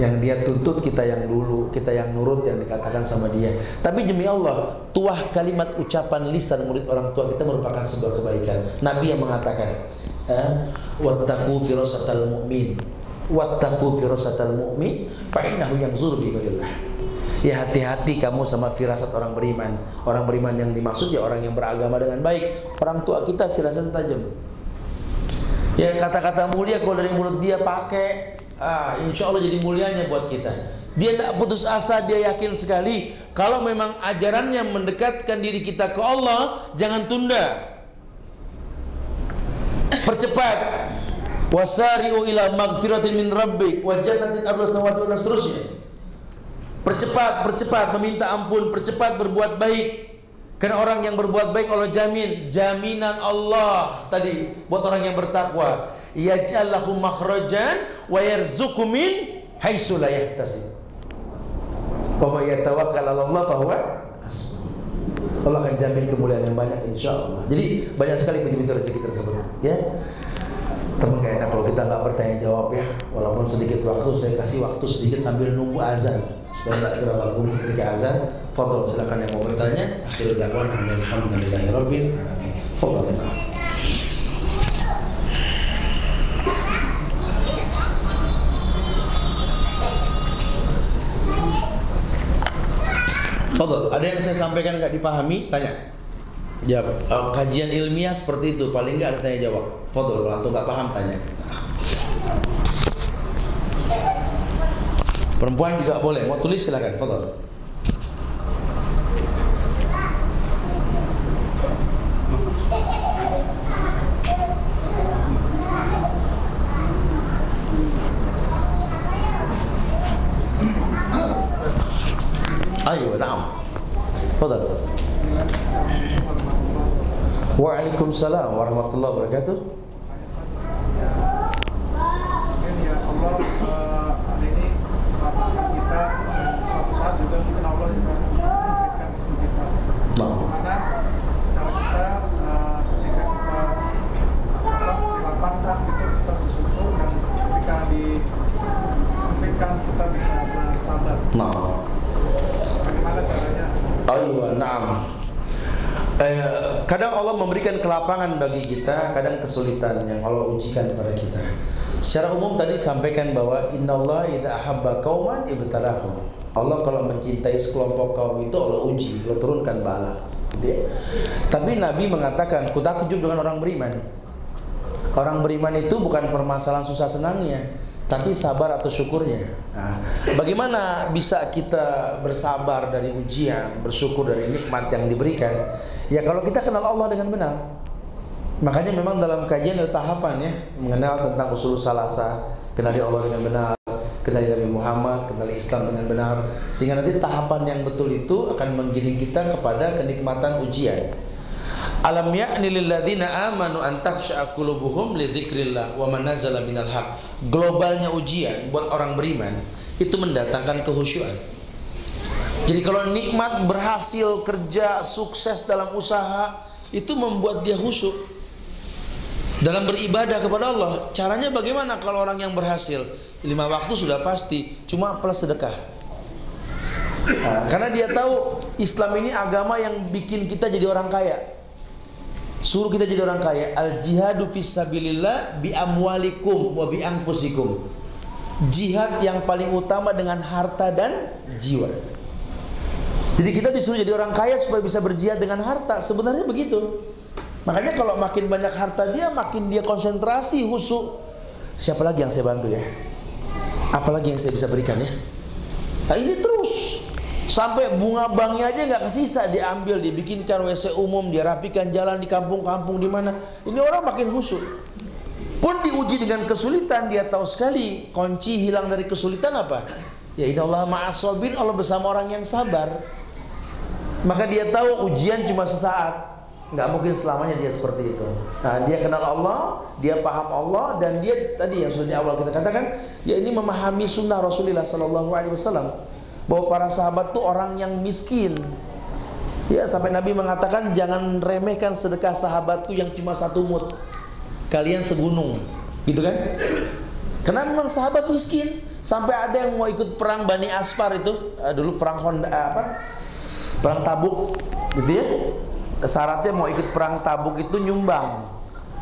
Yang dia tuntut kita yang dulu, kita yang nurut yang dikatakan sama dia. Tapi demi Allah, tuah kalimat ucapan lisan murid orang tua kita merupakan sebuah kebaikan. Nabi yang mengatakan, wattaqu firasatal mu'min, wattaqu firasatal mu'min, fa innahu yanzuru bi ghairillah. Ya, hati-hati kamu sama firasat orang beriman. Orang beriman yang dimaksud ya orang yang beragama dengan baik. Orang tua kita firasat tajam. Ya, kata-kata mulia kalau dari mulut dia pakai, insya Allah jadi mulianya buat kita. Dia tidak putus asa, dia yakin sekali kalau memang ajarannya mendekatkan diri kita ke Allah, jangan tunda. Percepat. Wasari'u ila magfiratin min rabbik wa jannatin arduha samawati wal ardi, seterusnya. Percepat meminta ampun, percepat berbuat baik. Karena orang yang berbuat baik Allah jamin, jaminan Allah tadi buat orang yang bertakwa. Yaj'al lahu makhrajan wa yarzuqhu min haitsu la yahtasib. Wa may yatawakkal 'ala Allah fa huwa hasbuh. Allah akan jamin kemuliaan yang banyak insyaallah. Jadi banyak sekali pintu-pintu rezeki tersebut, ya. Teman gak enak kalau kita nggak bertanya jawab, ya. Walaupun sedikit waktu, saya kasih waktu sedikit sambil nunggu azan supaya nggak kira bangun ketika azan. Fadhol, silakan yang mau bertanya. Akhirul da'wana alhamdulillahirabbil alamin. Fadhol. Fadhol, ada yang saya sampaikan nggak dipahami, tanya. Jawab. Kajian ilmiah seperti itu, paling nggak ada tanya jawab. Fadhol, kalau antum nggak paham tanya. Perempuan juga boleh, mau tulis silakan. Fadhol. Ayo, na'am. Fadhol. Waalaikumsalam warahmatullahi wabarakatuh. Ya Allah, hari ini kita suatu saat juga mungkin Allah juga memberikan izin kita. Bagaimana cara kita ketika kita dilapangkan gitu, kita bersyukur, dan ketika disempitkan kita bisa bersabar. Bagaimana caranya? Ayo, na'am. Kadang Allah memberikan kelapangan bagi kita, kadang kesulitan yang Allah ujikan kepada kita. Secara umum tadi sampaikan bahwa innallaha idza ahabba qauman ibtalahum. Allah kalau mencintai sekelompok kaum itu Allah uji, Allah turunkan bala. Gitu ya. Tapi Nabi mengatakan, "Ku takjub dengan orang beriman." Orang beriman itu bukan permasalahan susah senangnya, tapi sabar atau syukurnya. Nah, bagaimana bisa kita bersabar dari ujian, bersyukur dari nikmat yang diberikan? Ya kalau kita kenal Allah dengan benar. Makanya memang dalam kajian ada tahapan, ya, mengenal tentang usul salasa, kenali Allah dengan benar, kenali Nabi Muhammad, kenali Islam dengan benar, sehingga nanti tahapan yang betul itu akan menggiring kita kepada kenikmatan ujian. Alam ya'ni lil ladzina amanu an takhsha'a qulubuhum li dzikrillah wa ma nazala minal haq. Globalnya ujian buat orang beriman itu mendatangkan kehusyuan. Jadi kalau nikmat, berhasil, kerja, sukses dalam usaha, itu membuat dia khusyuk dalam beribadah kepada Allah. Caranya bagaimana kalau orang yang berhasil? 5 waktu sudah pasti, cuma plus sedekah. Karena dia tahu Islam ini agama yang bikin kita jadi orang kaya. Suruh kita jadi orang kaya. Al jihadu fisabilillah bi amwalikum wa bi anfusikum. Jihad yang paling utama dengan harta dan jiwa. Jadi kita disuruh jadi orang kaya supaya bisa berjihad dengan harta. Sebenarnya begitu. Makanya kalau makin banyak harta dia, makin dia konsentrasi, khusyuk. Siapa lagi yang saya bantu ya? Apalagi yang saya bisa berikan ya? Nah ini terus sampai bunga banknya aja nggak kesisa, diambil, dibikinkan WC umum, dia rapikan jalan di kampung-kampung di mana. Ini orang makin khusyuk. Pun diuji dengan kesulitan, dia tahu sekali kunci hilang dari kesulitan apa? Ya innallaha ma'as-sabirin, Allah bersama orang yang sabar. Maka dia tahu ujian cuma sesaat. Nggak mungkin selamanya dia seperti itu. Nah, dia kenal Allah, dia paham Allah, dan dia tadi yang sudah di awal kita katakan, ya ini memahami sunnah Rasulullah SAW, bahwa para sahabat tuh orang yang miskin. Ya sampai Nabi mengatakan jangan remehkan sedekah sahabatku yang cuma 1 mud, kalian segunung, gitu kan? Karena memang sahabat miskin. Sampai ada yang mau ikut perang Bani Asfar itu, dulu perang perang Tabuk, gitu ya. Syaratnya mau ikut perang Tabuk itu nyumbang.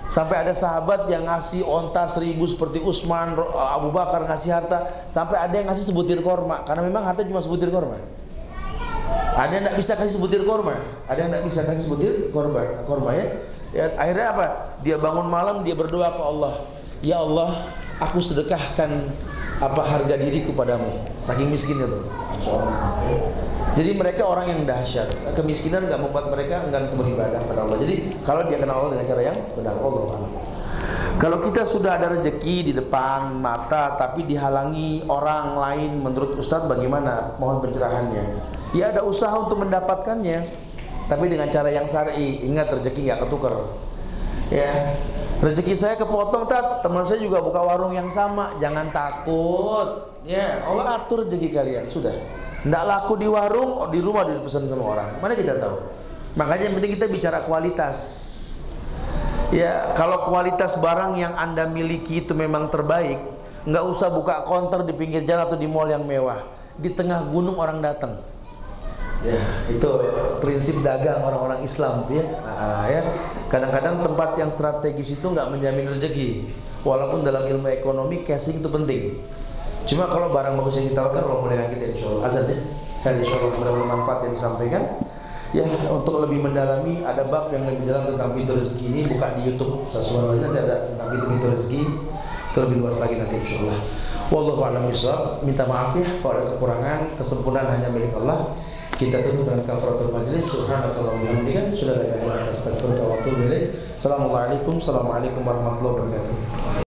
Sampai ada sahabat yang ngasih onta 1000 seperti Utsman, Abu Bakar ngasih harta. Sampai ada yang ngasih sebutir korma, karena memang harta cuma sebutir korma. Ada yang tidak bisa kasih sebutir korma, ada yang tidak bisa kasih sebutir korma ya. Ya. Akhirnya apa? Dia bangun malam, dia berdoa ke Allah. Ya Allah, aku sedekahkan harga diriku padamu. Saking miskinnya tuh. Jadi mereka orang yang dahsyat. Kemiskinan nggak membuat mereka enggan untuk beribadah kepada Allah. Jadi kalau dia kenal Allah dengan cara yang benar, Allah. Kalau kita sudah ada rezeki di depan mata tapi dihalangi orang lain, menurut Ustadz bagaimana? Mohon pencerahannya. Ya ada usaha untuk mendapatkannya, tapi dengan cara yang syar'i. Ingat, rezeki nggak ketukar. Ya, rezeki saya kepotong, teman saya juga buka warung yang sama. Jangan takut. Ya, Allah atur rezeki kalian. Sudah. Nggak laku di warung, di rumah dipesan sama orang. Mana kita tahu? Makanya yang penting kita bicara kualitas. Ya, kalau kualitas barang yang Anda miliki itu memang terbaik, nggak usah buka counter di pinggir jalan atau di mall yang mewah. Di tengah gunung orang datang. Ya, itu prinsip dagang orang-orang Islam ya. Ya. Kadang-kadang tempat yang strategis itu nggak menjamin rezeki. Walaupun dalam ilmu ekonomi casing itu penting. Cuma kalau barang bagus yang ditawarkan, kalau mulai kita insyaallah azan ya. Hari insyaallah mudah-mudahan manfaat yang disampaikan. Ya, untuk lebih mendalami ada bab yang lebih dalam tentang pintu rezeki ini, buka di YouTube. Sesuatu nanti ada tentang pintu rezeki. Itu lebih luas lagi nanti insyaallah. Wallahu a'lam bishawab. Minta maaf ya kalau ada kekurangan, kesempurnaan hanya milik Allah. Kita tutup dengan kafaratul majlis. Subhanallah wa bihamdika, asyhadu an la ilaha illa anta, astaghfiruka wa atubu ilaik. Assalamualaikum warahmatullahi wabarakatuh.